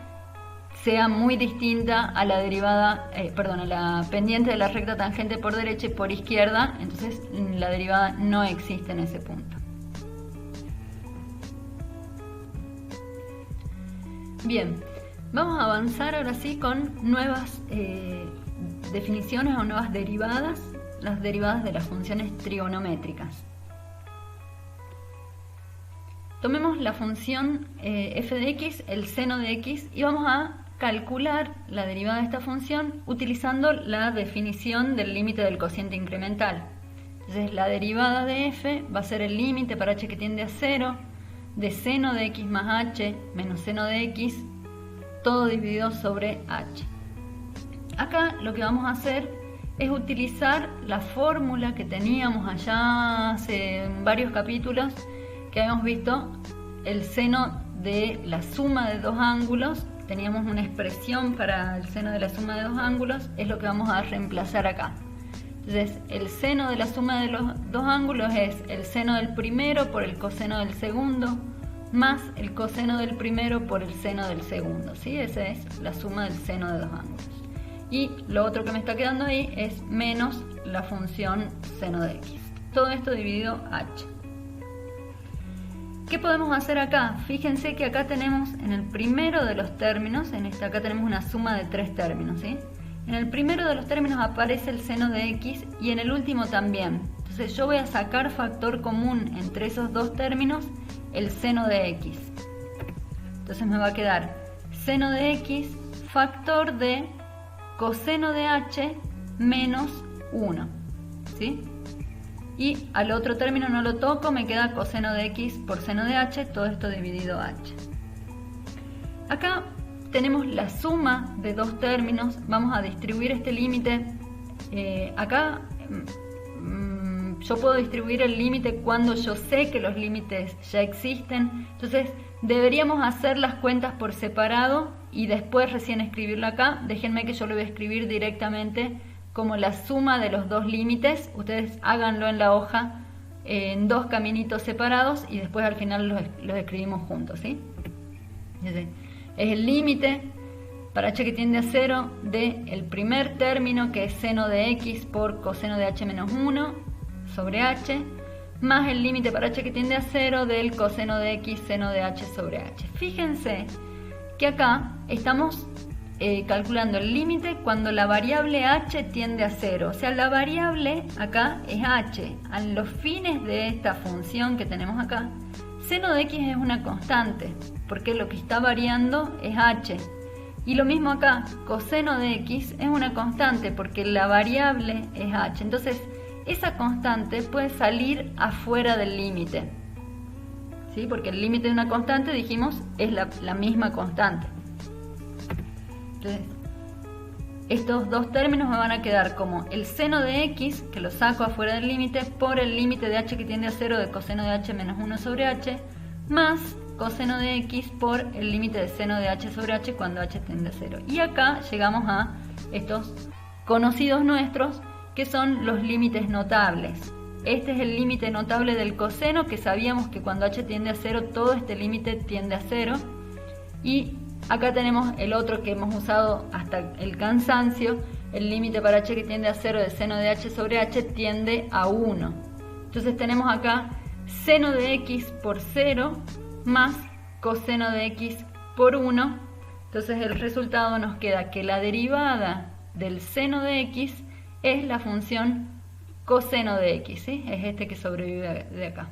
sea muy distinta a la derivada, a la pendiente de la recta tangente por derecha y por izquierda, entonces la derivada no existe en ese punto. Bien, vamos a avanzar ahora sí con nuevas definiciones o nuevas derivadas, las derivadas de las funciones trigonométricas. Tomemos la función f de x, el seno de x, y vamos a calcular la derivada de esta función utilizando la definición del límite del cociente incremental. Entonces la derivada de f va a ser el límite para h que tiende a 0 de seno de x más h menos seno de x, todo dividido sobre h. Acá lo que vamos a hacer es utilizar la fórmula que teníamos allá hace varios capítulos, que habíamos visto el seno de la suma de dos ángulos. Teníamos una expresión para el seno de la suma de dos ángulos, es lo que vamos a reemplazar acá. Entonces el seno de la suma de los dos ángulos es el seno del primero por el coseno del segundo más el coseno del primero por el seno del segundo, ¿sí? Esa es la suma del seno de dos ángulos. Y lo otro que me está quedando ahí es menos la función seno de x. Todo esto dividido h. ¿Qué podemos hacer acá? Fíjense que acá tenemos en el primero de los términos, acá tenemos una suma de tres términos, ¿sí? En el primero de los términos aparece el seno de x y en el último también. Entonces yo voy a sacar factor común entre esos dos términos, el seno de x. Entonces me va a quedar seno de x factor de coseno de h menos 1, ¿sí? Y al otro término no lo toco, me queda coseno de x por seno de h, todo esto dividido h. Acá tenemos la suma de dos términos, vamos a distribuir este límite. Acá yo puedo distribuir el límite cuando yo sé que los límites ya existen, entonces deberíamos hacer las cuentas por separado y después recién escribirlo acá. Déjenme que yo lo voy a escribir directamente como la suma de los dos límites. Ustedes háganlo en la hoja en dos caminitos separados y después al final los escribimos juntos, ¿sí? Entonces, es el límite para h que tiende a 0 del primer término, que es seno de x por coseno de h menos 1 sobre h, más el límite para h que tiende a 0 del coseno de x seno de h sobre h. Fíjense que acá estamos calculando el límite cuando la variable h tiende a 0, o sea, la variable acá es h. A los fines de esta función que tenemos acá, seno de x es una constante, porque lo que está variando es h. Y lo mismo acá, coseno de x es una constante, porque la variable es h. Entonces, esa constante puede salir afuera del límite, ¿sí? Porque el límite de una constante, dijimos, es la misma constante. Entonces, estos dos términos me van a quedar como el seno de x, que lo saco afuera del límite, por el límite de h que tiende a 0 de coseno de h menos 1 sobre h, más coseno de x por el límite de seno de h sobre h cuando h tiende a 0. Y acá llegamos a estos conocidos nuestros, que son los límites notables. Este es el límite notable del coseno, que sabíamos que cuando h tiende a 0 todo este límite tiende a 0. Y acá tenemos el otro que hemos usado hasta el cansancio, el límite para h que tiende a 0 de seno de h sobre h tiende a 1. Entonces tenemos acá seno de x por 0 más coseno de x por 1. Entonces el resultado nos queda que la derivada del seno de x es la función coseno de x, ¿sí? Es este que sobrevive de acá.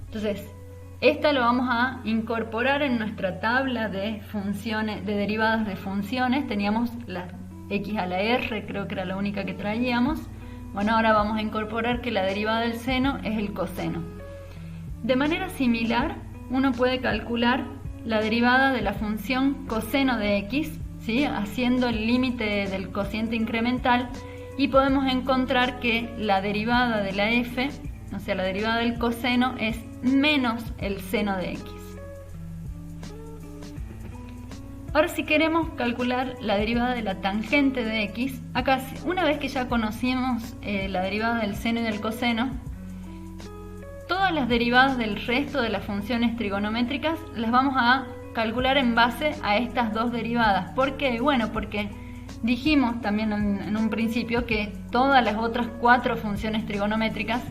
Entonces, esta lo vamos a incorporar en nuestra tabla de funciones, de derivadas de funciones. Teníamos la x a la r, creo que era la única que traíamos, Bueno, ahora vamos a incorporar que la derivada del seno es el coseno. De manera similar, uno puede calcular la derivada de la función coseno de x, ¿sí? Haciendo el límite del cociente incremental, y podemos encontrar que la derivada de la f, o sea, la derivada del coseno, es menos el seno de x. Ahora, si queremos calcular la derivada de la tangente de x, acá una vez que ya conocimos la derivada del seno y del coseno, todas las derivadas del resto de las funciones trigonométricas las vamos a calcular en base a estas dos derivadas. ¿Por qué? Bueno, porque dijimos también en un principio que todas las otras 4 funciones trigonométricas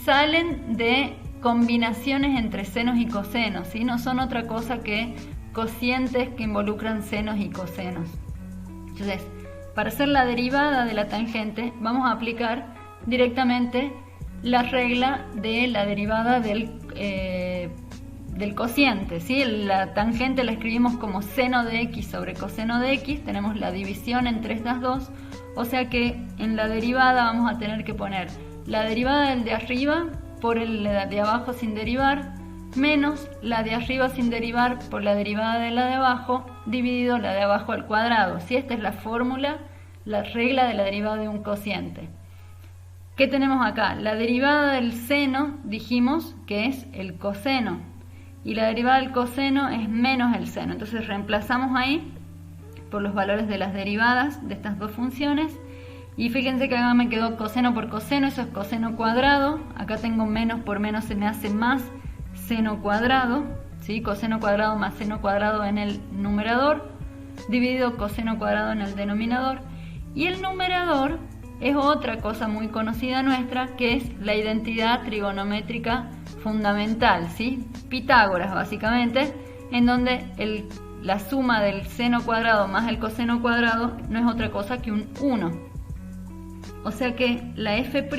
salen de combinaciones entre senos y cosenos, ¿sí? No son otra cosa que cocientes que involucran senos y cosenos. Entonces, para hacer la derivada de la tangente, vamos a aplicar directamente la regla de la derivada del cociente, ¿sí? La tangente la escribimos como seno de x sobre coseno de x, tenemos la división entre estas dos, o sea que en la derivada vamos a tener que poner la derivada del de arriba por el de abajo sin derivar, menos la de arriba sin derivar por la derivada de la de abajo, dividido la de abajo al cuadrado. ¿Sí? Esta es la fórmula, la regla de la derivada de un cociente. ¿Qué tenemos acá? La derivada del seno dijimos que es el coseno, y la derivada del coseno es menos el seno. Entonces reemplazamos ahí por los valores de las derivadas de estas dos funciones, y fíjense que acá me quedó coseno por coseno, eso es coseno cuadrado. Acá tengo menos por menos, se me hace más seno cuadrado, ¿sí? Coseno cuadrado más seno cuadrado en el numerador, dividido coseno cuadrado en el denominador. Y el numerador es otra cosa muy conocida nuestra, que es la identidad trigonométrica fundamental, ¿sí? Pitágoras, básicamente, en donde la suma del seno cuadrado más el coseno cuadrado no es otra cosa que un 1. O sea que la f'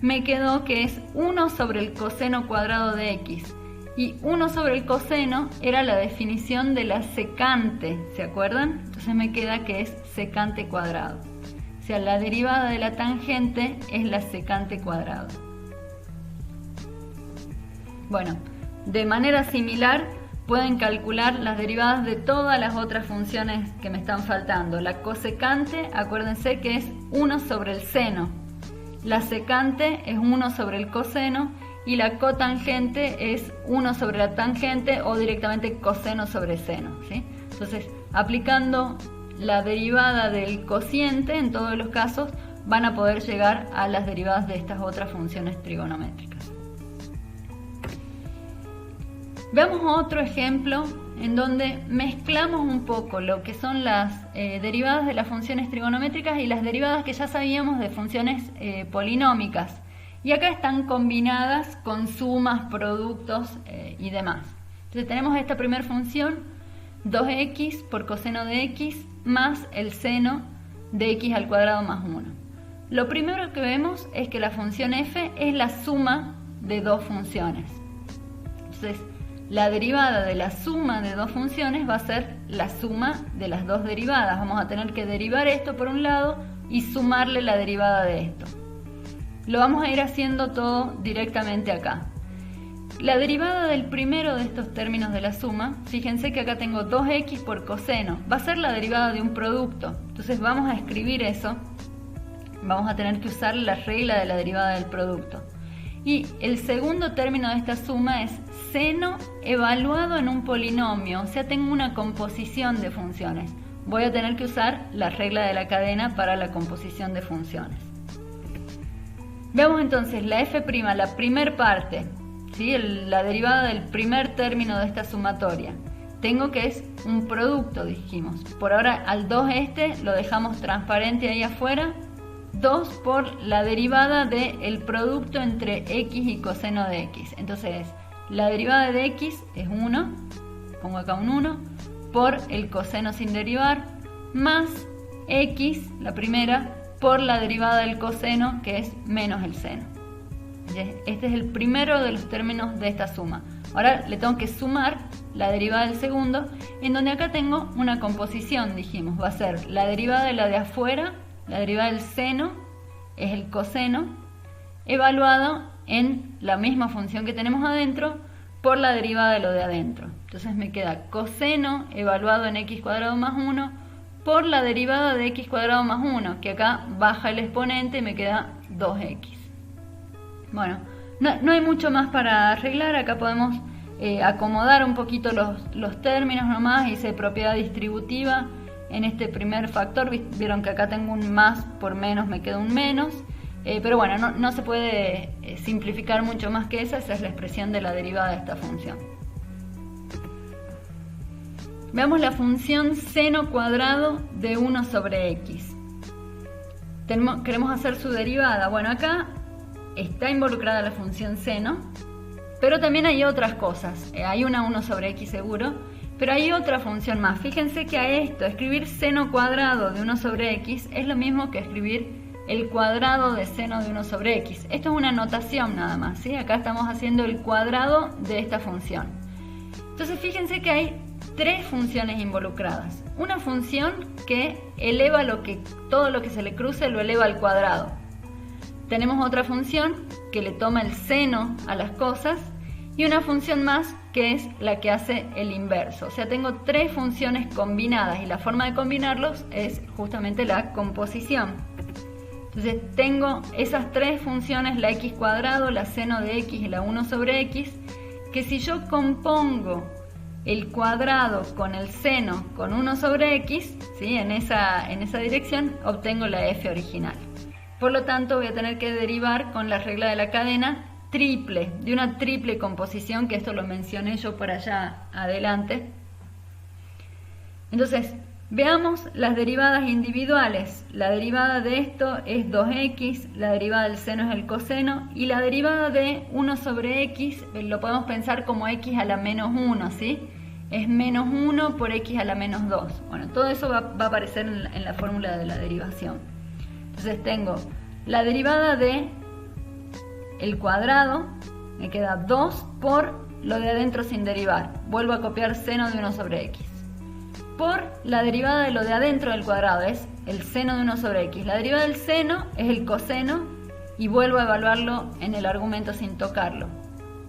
me quedó que es 1 sobre el coseno cuadrado de x. Y 1 sobre el coseno era la definición de la secante, ¿se acuerdan? Entonces me queda que es secante cuadrado. O sea, la derivada de la tangente es la secante cuadrado. Bueno, de manera similar pueden calcular las derivadas de todas las otras funciones que me están faltando. La cosecante, acuérdense que es 1 sobre el seno. La secante es 1 sobre el coseno, y la cotangente es 1 sobre la tangente, o directamente coseno sobre seno, ¿sí? Entonces, aplicando la derivada del cociente, en todos los casos, van a poder llegar a las derivadas de estas otras funciones trigonométricas. Veamos otro ejemplo en donde mezclamos un poco lo que son las derivadas de las funciones trigonométricas y las derivadas que ya sabíamos de funciones polinómicas. Y acá están combinadas con sumas, productos y demás. Entonces tenemos esta primera función, 2x por coseno de x más el seno de x al cuadrado más 1. Lo primero que vemos es que la función f es la suma de dos funciones. Entonces, la derivada de la suma de dos funciones va a ser la suma de las dos derivadas. Vamos a tener que derivar esto por un lado y sumarle la derivada de esto. Lo vamos a ir haciendo todo directamente acá. La derivada del primero de estos términos de la suma, fíjense que acá tengo 2x por coseno, va a ser la derivada de un producto. Entonces vamos a escribir eso, vamos a tener que usar la regla de la derivada del producto. Y el segundo término de esta suma es seno evaluado en un polinomio, o sea, tengo una composición de funciones. Voy a tener que usar la regla de la cadena para la composición de funciones. Veamos entonces la f', la primer parte, ¿sí? La derivada del primer término de esta sumatoria. Tengo que es un producto, dijimos. Por ahora al 2 lo dejamos transparente ahí afuera. 2 por la derivada del producto entre x y coseno de x. Entonces la derivada de x es 1, pongo acá un 1, por el coseno sin derivar, más x, la primera, por la derivada del coseno, que es menos el seno. Este es el primero de los términos de esta suma. Ahora le tengo que sumar la derivada del segundo, en donde acá tengo una composición, dijimos. Va a ser la derivada de la de afuera, la derivada del seno, es el coseno, evaluado en la misma función que tenemos adentro por la derivada de lo de adentro. Entonces me queda coseno evaluado en x cuadrado más 1 por la derivada de x cuadrado más 1, que acá baja el exponente y me queda 2x. Bueno, no hay mucho más para arreglar. Acá podemos acomodar un poquito los términos nomás. Hice propiedad distributiva en este primer factor. Vieron que acá tengo un más por menos, me queda un menos. Pero bueno, no se puede simplificar mucho más que esa es la expresión de la derivada de esta función. Veamos la función seno cuadrado de 1 sobre x. Queremos hacer su derivada. Bueno, acá está involucrada la función seno, pero también hay otras cosas. Hay una 1 sobre x seguro, pero hay otra función más. Fíjense que a esto, escribir seno cuadrado de 1 sobre x es lo mismo que escribir el cuadrado de seno de 1 sobre x. Esto es una notación nada más, ¿sí? Acá estamos haciendo el cuadrado de esta función. Entonces fíjense que hay tres funciones involucradas. Una función que eleva todo lo que se le cruce lo eleva al cuadrado. Tenemos otra función que le toma el seno a las cosas y una función más que es la que hace el inverso. O sea, tengo tres funciones combinadas y la forma de combinarlos es justamente la composición. Entonces tengo esas tres funciones, la x cuadrado, la seno de x y la 1 sobre x, que si yo compongo el cuadrado con el seno con 1 sobre x, ¿sí? en esa dirección obtengo la f original. Por lo tanto voy a tener que derivar con la regla de la cadena triple, de una triple composición, que esto lo mencioné yo por allá adelante. Entonces, veamos las derivadas individuales. La derivada de esto es 2x, la derivada del seno es el coseno, y la derivada de 1 sobre x lo podemos pensar como x a la menos 1, ¿sí? Es menos 1 por x a la menos 2. Bueno, todo eso va a aparecer en la fórmula de la derivación. Entonces tengo la derivada de el cuadrado, me queda 2 por lo de adentro sin derivar. Vuelvo a copiar seno de 1 sobre x. Por la derivada de lo de adentro del cuadrado, es el seno de 1 sobre x. La derivada del seno es el coseno y vuelvo a evaluarlo en el argumento sin tocarlo.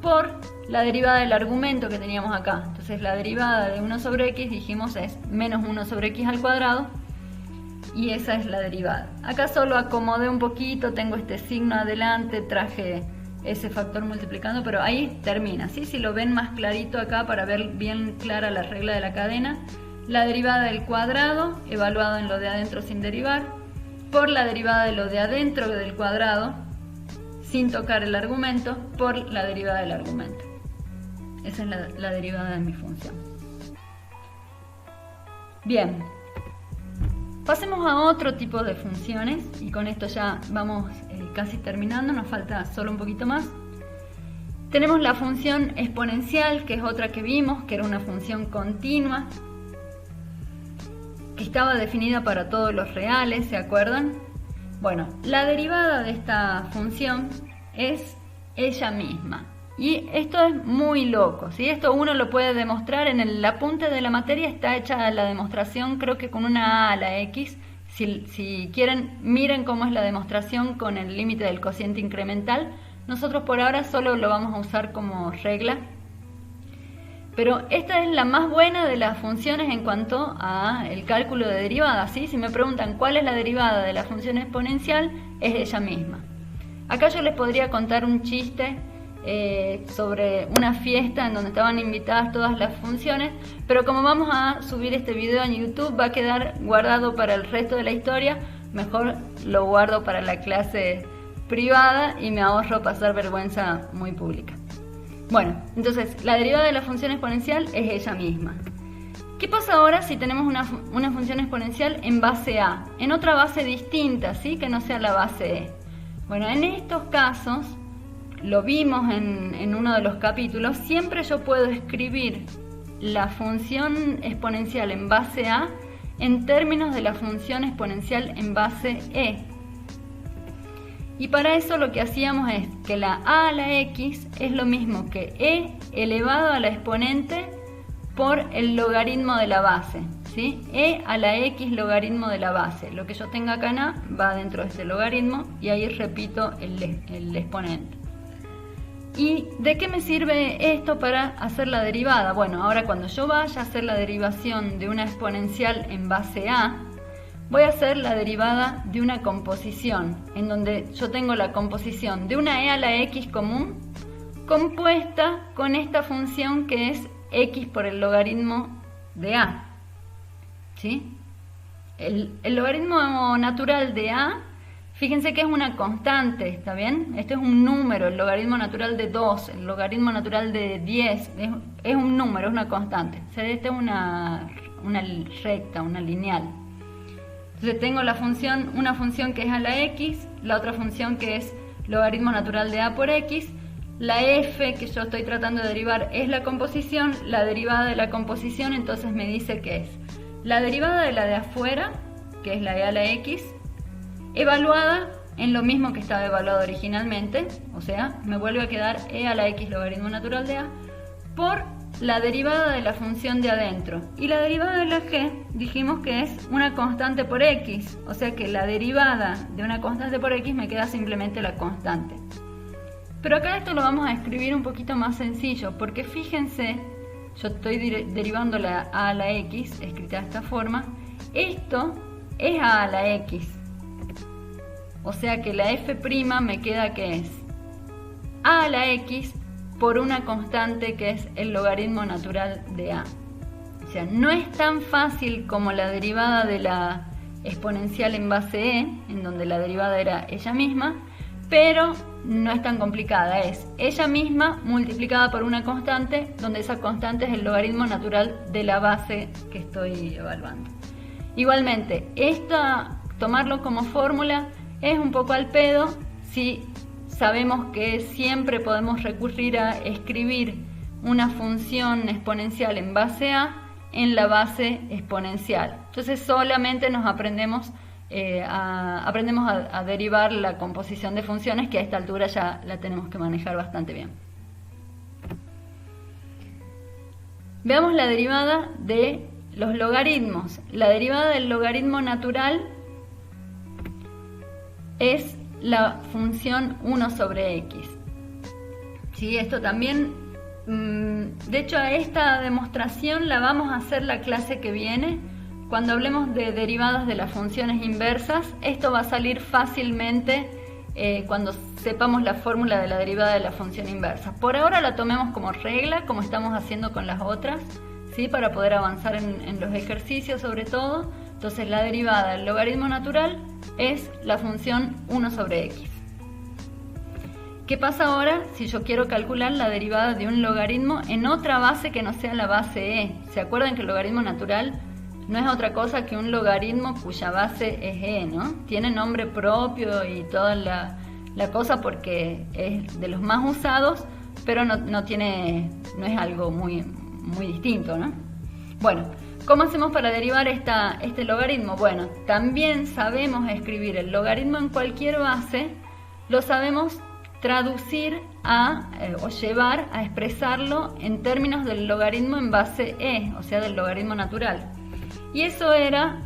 Por la derivada del argumento que teníamos acá. Entonces la derivada de 1 sobre x dijimos es menos 1 sobre x al cuadrado y esa es la derivada. Acá solo acomodé un poquito, tengo este signo adelante, traje ese factor multiplicando, pero ahí termina, ¿sí? Si lo ven más clarito acá para ver bien clara la regla de la cadena. La derivada del cuadrado, evaluado en lo de adentro sin derivar, por la derivada de lo de adentro del cuadrado, sin tocar el argumento, por la derivada del argumento. Esa es la derivada de mi función. Bien, pasemos a otro tipo de funciones, y con esto ya vamos casi terminando, nos falta solo un poquito más. Tenemos la función exponencial, que es otra que vimos, que era una función continua, que estaba definida para todos los reales, ¿se acuerdan? Bueno, la derivada de esta función es ella misma. Y esto es muy loco, ¿sí? Esto uno lo puede demostrar en el apunte de la materia, está hecha la demostración creo que con una a a la x. Si quieren, miren cómo es la demostración con el límite del cociente incremental. Nosotros por ahora solo lo vamos a usar como regla. Pero esta es la más buena de las funciones en cuanto a el cálculo de derivadas, ¿sí? Si me preguntan cuál es la derivada de la función exponencial, es ella misma. Acá yo les podría contar un chiste sobre una fiesta en donde estaban invitadas todas las funciones, pero como vamos a subir este video en YouTube, va a quedar guardado para el resto de la historia. Mejor lo guardo para la clase privada y me ahorro pasar vergüenza muy pública. Bueno, entonces la derivada de la función exponencial es ella misma. ¿Qué pasa ahora si tenemos una función exponencial en base A? En otra base distinta, ¿sí? Que no sea la base E. Bueno, en estos casos, lo vimos en uno de los capítulos, siempre yo puedo escribir la función exponencial en base A en términos de la función exponencial en base E. Y para eso lo que hacíamos es que la a la x es lo mismo que e elevado a la exponente por el logaritmo de la base, ¿sí? E a la x logaritmo de la base. Lo que yo tenga acá en A va dentro de este logaritmo y ahí repito el exponente. ¿Y de qué me sirve esto para hacer la derivada? Bueno, ahora cuando yo vaya a hacer la derivación de una exponencial en base A, voy a hacer la derivada de una composición, en donde yo tengo la composición de una e a la x común, compuesta con esta función que es x por el logaritmo de A. ¿Sí? El logaritmo natural de A, fíjense que es una constante, ¿está bien? Este es un número, el logaritmo natural de 2, el logaritmo natural de 10, es un número, es una constante. O sea, esta es una recta, una lineal. Entonces tengo una función que es a la x, la otra función que es logaritmo natural de A por x, la f que yo estoy tratando de derivar es la composición, la derivada de la composición entonces me dice que es la derivada de la de afuera, que es la e a la x, evaluada en lo mismo que estaba evaluado originalmente, o sea, me vuelve a quedar e a la x logaritmo natural de A, por la derivada de la función de adentro. Y la derivada de la g dijimos que es una constante por x, o sea que la derivada de una constante por x me queda simplemente la constante. Pero acá esto lo vamos a escribir un poquito más sencillo, porque fíjense, yo estoy derivando la a a la x, escrita de esta forma, esto es a la x, o sea que la f' me queda que es a la x por una constante que es el logaritmo natural de A. O sea, no es tan fácil como la derivada de la exponencial en base E, en donde la derivada era ella misma, pero no es tan complicada, es ella misma multiplicada por una constante, donde esa constante es el logaritmo natural de la base que estoy evaluando. Igualmente, tomarlo como fórmula es un poco al pedo si sabemos que siempre podemos recurrir a escribir una función exponencial en base A en la base exponencial. Entonces solamente nos aprendemos a derivar la composición de funciones, que a esta altura ya la tenemos que manejar bastante bien. Veamos la derivada de los logaritmos. La derivada del logaritmo natural es la función 1 sobre x. ¿Sí? Esto también, de hecho, a esta demostración la vamos a hacer la clase que viene. Cuando hablemos de derivadas de las funciones inversas, esto va a salir fácilmente cuando sepamos la fórmula de la derivada de la función inversa. Por ahora la tomemos como regla, como estamos haciendo con las otras, ¿sí? Para poder avanzar en los ejercicios sobre todo. Entonces la derivada del logaritmo natural es la función 1 sobre x. ¿Qué pasa ahora si yo quiero calcular la derivada de un logaritmo en otra base que no sea la base e? ¿Se acuerdan que el logaritmo natural no es otra cosa que un logaritmo cuya base es e, ¿no? Tiene nombre propio y toda la cosa porque es de los más usados, pero no es algo muy distinto, ¿no? Bueno, ¿cómo hacemos para derivar este logaritmo? Bueno, también sabemos escribir el logaritmo en cualquier base, lo sabemos traducir o llevar a expresarlo en términos del logaritmo en base e, o sea, del logaritmo natural. Y eso era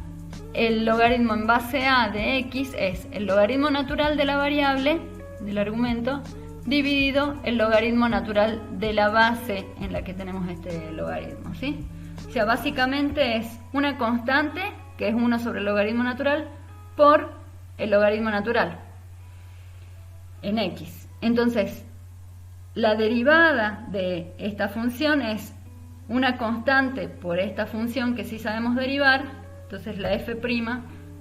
el logaritmo en base a de x, es el logaritmo natural de la variable, del argumento, dividido el logaritmo natural de la base en la que tenemos este logaritmo, ¿sí? O sea, básicamente es una constante, que es 1 sobre el logaritmo natural, por el logaritmo natural en x. Entonces, la derivada de esta función es una constante por esta función que sí sabemos derivar, entonces la f'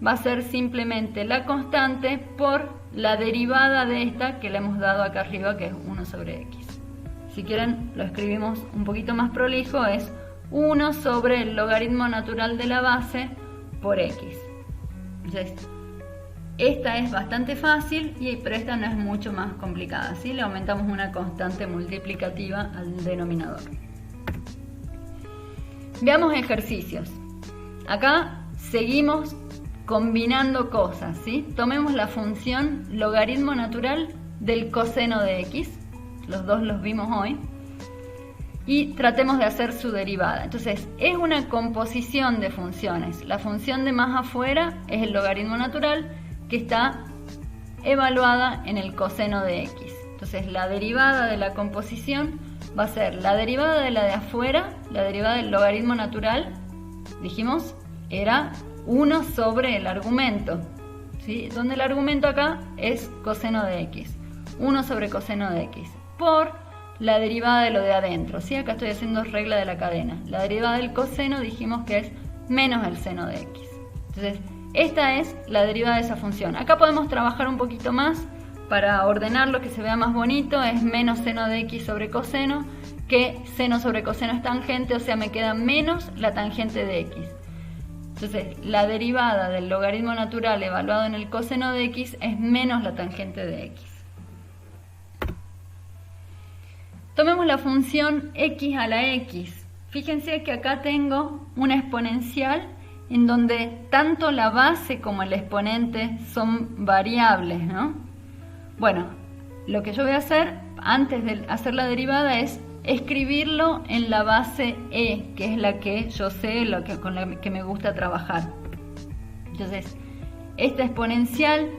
va a ser simplemente la constante por la derivada de esta que le hemos dado acá arriba, que es 1 sobre x. Si quieren lo escribimos un poquito más prolijo, es 1 sobre el logaritmo natural de la base por x. Entonces, esta es bastante fácil, pero esta no es mucho más complicada, ¿sí? Le aumentamos una constante multiplicativa al denominador. Veamos ejercicios. Acá seguimos combinando cosas, ¿sí? Tomemos la función logaritmo natural del coseno de x. Los dos los vimos hoy. y tratemos de hacer su derivada. Entonces, es una composición de funciones. La función de más afuera es el logaritmo natural que está evaluada en el coseno de x. Entonces, la derivada de la composición va a ser la derivada de la de afuera, la derivada del logaritmo natural, dijimos, era 1 sobre el argumento, ¿sí? Donde el argumento acá es coseno de x, 1 sobre coseno de x, por la derivada de lo de adentro, ¿sí? Acá estoy haciendo regla de la cadena. La derivada del coseno dijimos que es menos el seno de x. Entonces, esta es la derivada de esa función. Acá podemos trabajar un poquito más para ordenarlo, que se vea más bonito. Es menos seno de x sobre coseno, que seno sobre coseno es tangente, o sea, me queda menos la tangente de x. Entonces, la derivada del logaritmo natural evaluado en el coseno de x es menos la tangente de x. Tomemos la función x a la x. Fíjense que acá tengo una exponencial en donde tanto la base como el exponente son variables, ¿no? Bueno, lo que yo voy a hacer antes de hacer la derivada es escribirlo en la base e, que es la que yo sé, con la que me gusta trabajar. Entonces, esta exponencial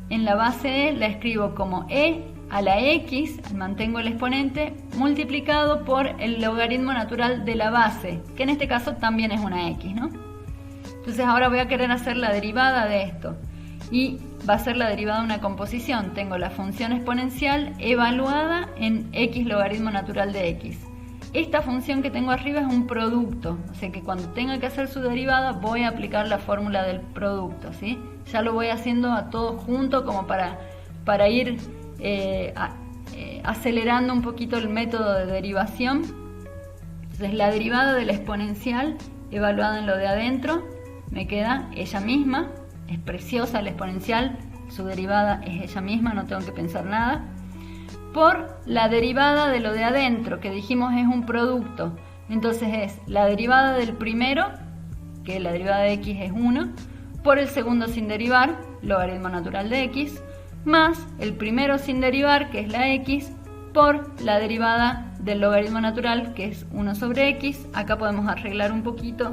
en la base e la escribo como e a la x, mantengo el exponente, multiplicado por el logaritmo natural de la base, que en este caso también es una x, ¿no? Entonces ahora voy a querer hacer la derivada de esto, y va a ser la derivada de una composición. Tengo la función exponencial evaluada en x logaritmo natural de x. Esta función que tengo arriba es un producto, o sea que cuando tenga que hacer su derivada voy a aplicar la fórmula del producto, ¿sí? Ya lo voy haciendo a todo junto como para ir acelerando un poquito el método de derivación. Entonces la derivada de la exponencial evaluada en lo de adentro me queda ella misma. Es preciosa la exponencial, su derivada es ella misma, no tengo que pensar nada, por la derivada de lo de adentro, que dijimos es un producto. Entonces es la derivada del primero, que la derivada de x es 1, por el segundo sin derivar, logaritmo natural de x, más el primero sin derivar, que es la x, por la derivada del logaritmo natural, que es 1 sobre x. Acá podemos arreglar un poquito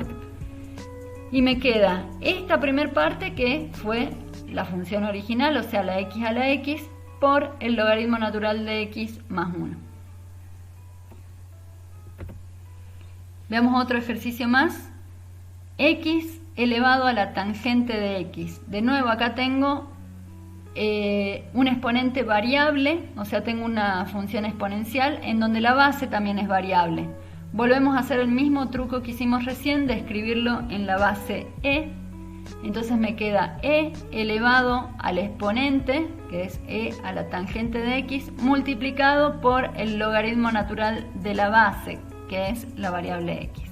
y me queda esta primera parte, que fue la función original, o sea, la x a la x, por el logaritmo natural de x más 1. Veamos otro ejercicio más. X elevado a la tangente de x. De nuevo acá tengo un exponente variable, o sea, tengo una función exponencial en donde la base también es variable. Volvemos a hacer el mismo truco que hicimos recién de escribirlo en la base e. Entonces me queda e elevado al exponente, que es e a la tangente de x, multiplicado por el logaritmo natural de la base, que es la variable x.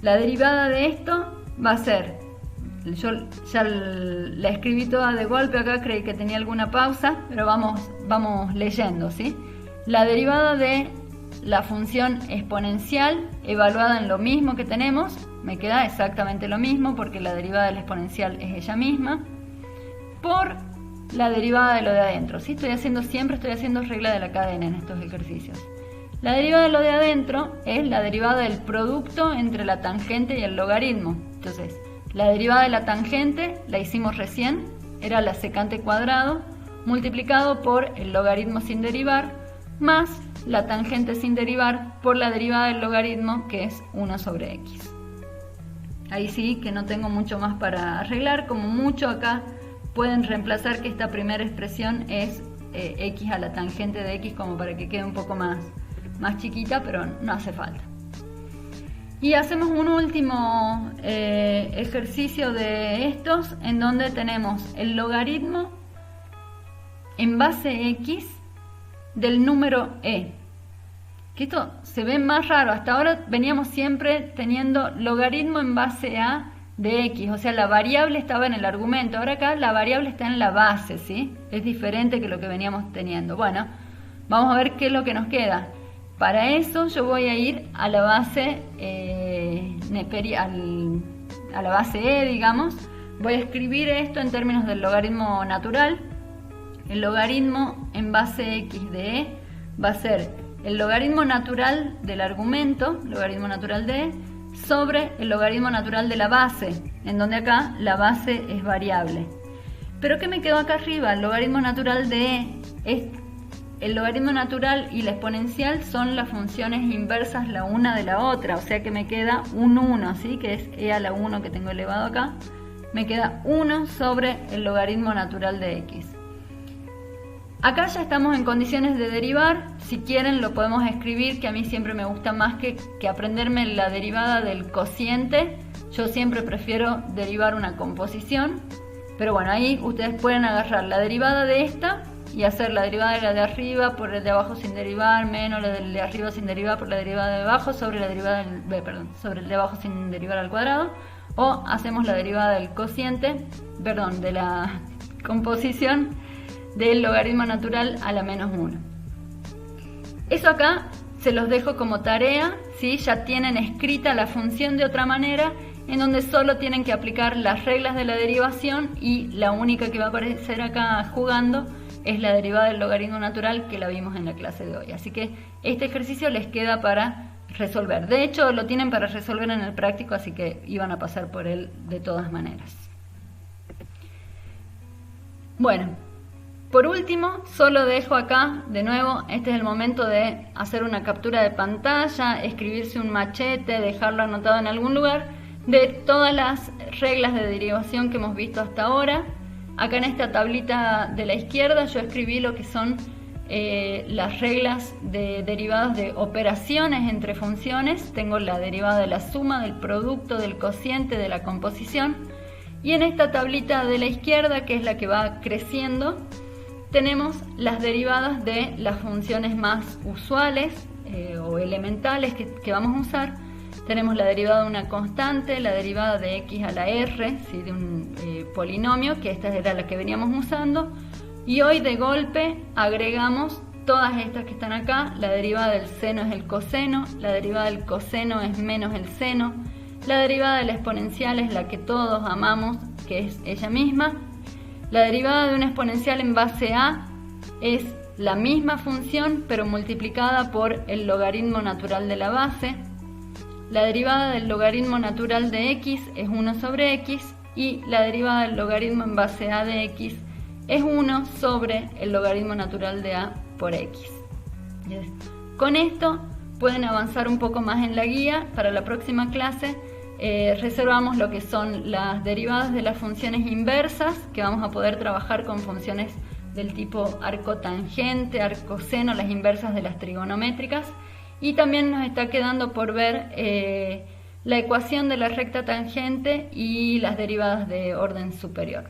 La derivada de esto va a ser, yo ya la escribí toda de golpe acá, creí que tenía alguna pausa, pero vamos leyendo, ¿sí? La derivada de la función exponencial evaluada en lo mismo que tenemos, me queda exactamente lo mismo porque la derivada del exponencial es ella misma, por la derivada de lo de adentro, ¿sí? Siempre estoy haciendo regla de la cadena en estos ejercicios. La derivada de lo de adentro es la derivada del producto entre la tangente y el logaritmo. Entonces, la derivada de la tangente la hicimos recién, era la secante cuadrado, multiplicado por el logaritmo sin derivar, más la tangente sin derivar por la derivada del logaritmo, que es 1 sobre x. Ahí sí que no tengo mucho más para arreglar, como mucho acá pueden reemplazar que esta primera expresión es x a la tangente de x, como para que quede un poco más chiquita, pero no hace falta. Y hacemos un último ejercicio de estos, en donde tenemos el logaritmo en base x del número e. Que esto se ve más raro. Hasta ahora veníamos siempre teniendo logaritmo en base a de x, o sea, la variable estaba en el argumento. Ahora acá la variable está en la base, ¿sí? Es diferente que lo que veníamos teniendo. Bueno, vamos a ver qué es lo que nos queda. Para eso yo voy a ir a la base a la base e, digamos. Voy a escribir esto en términos del logaritmo natural. El logaritmo en base x de e va a ser el logaritmo natural del argumento, logaritmo natural de e, sobre el logaritmo natural de la base, en donde acá la base es variable. Pero ¿qué me quedó acá arriba? El logaritmo natural de e, el logaritmo natural y la exponencial son las funciones inversas la una de la otra, o sea que me queda un 1, ¿sí? Que es e a la 1 que tengo elevado acá, me queda 1 sobre el logaritmo natural de x. Acá ya estamos en condiciones de derivar. Si quieren lo podemos escribir, que a mí siempre me gusta más que aprenderme la derivada del cociente. Yo siempre prefiero derivar una composición, pero bueno, ahí ustedes pueden agarrar la derivada de esta y hacer la derivada de la de arriba por el de abajo sin derivar, menos la del de arriba sin derivar por la derivada de abajo sobre la derivada sobre el de abajo sin derivar al cuadrado, o hacemos la derivada del cociente, de la composición del logaritmo natural a la menos 1. Eso acá se los dejo como tarea, ¿sí? Ya tienen escrita la función de otra manera, en donde solo tienen que aplicar las reglas de la derivación y la única que va a aparecer acá jugando es la derivada del logaritmo natural que la vimos en la clase de hoy. Así que este ejercicio les queda para resolver. De hecho, lo tienen para resolver en el práctico, así que iban a pasar por él de todas maneras. Bueno, por último, solo dejo acá, de nuevo, este es el momento de hacer una captura de pantalla, escribirse un machete, dejarlo anotado en algún lugar, de todas las reglas de derivación que hemos visto hasta ahora. Acá en esta tablita de la izquierda yo escribí lo que son las reglas de derivadas de operaciones entre funciones. Tengo la derivada de la suma, del producto, del cociente, de la composición. Y en esta tablita de la izquierda, que es la que va creciendo, tenemos las derivadas de las funciones más usuales o elementales que vamos a usar. Tenemos la derivada de una constante, la derivada de x a la r, ¿sí? De un polinomio, que esta era la que veníamos usando. Y hoy de golpe agregamos todas estas que están acá. La derivada del seno es el coseno, la derivada del coseno es menos el seno, la derivada de la exponencial es la que todos amamos, que es ella misma. La derivada de una exponencial en base a es la misma función, pero multiplicada por el logaritmo natural de la base. La derivada del logaritmo natural de x es 1 sobre x y la derivada del logaritmo en base a de x es 1 sobre el logaritmo natural de a por x. Con esto pueden avanzar un poco más en la guía. Para la próxima clase reservamos lo que son las derivadas de las funciones inversas, que vamos a poder trabajar con funciones del tipo arcotangente, arcoseno, las inversas de las trigonométricas. Y también nos está quedando por ver la ecuación de la recta tangente y las derivadas de orden superior.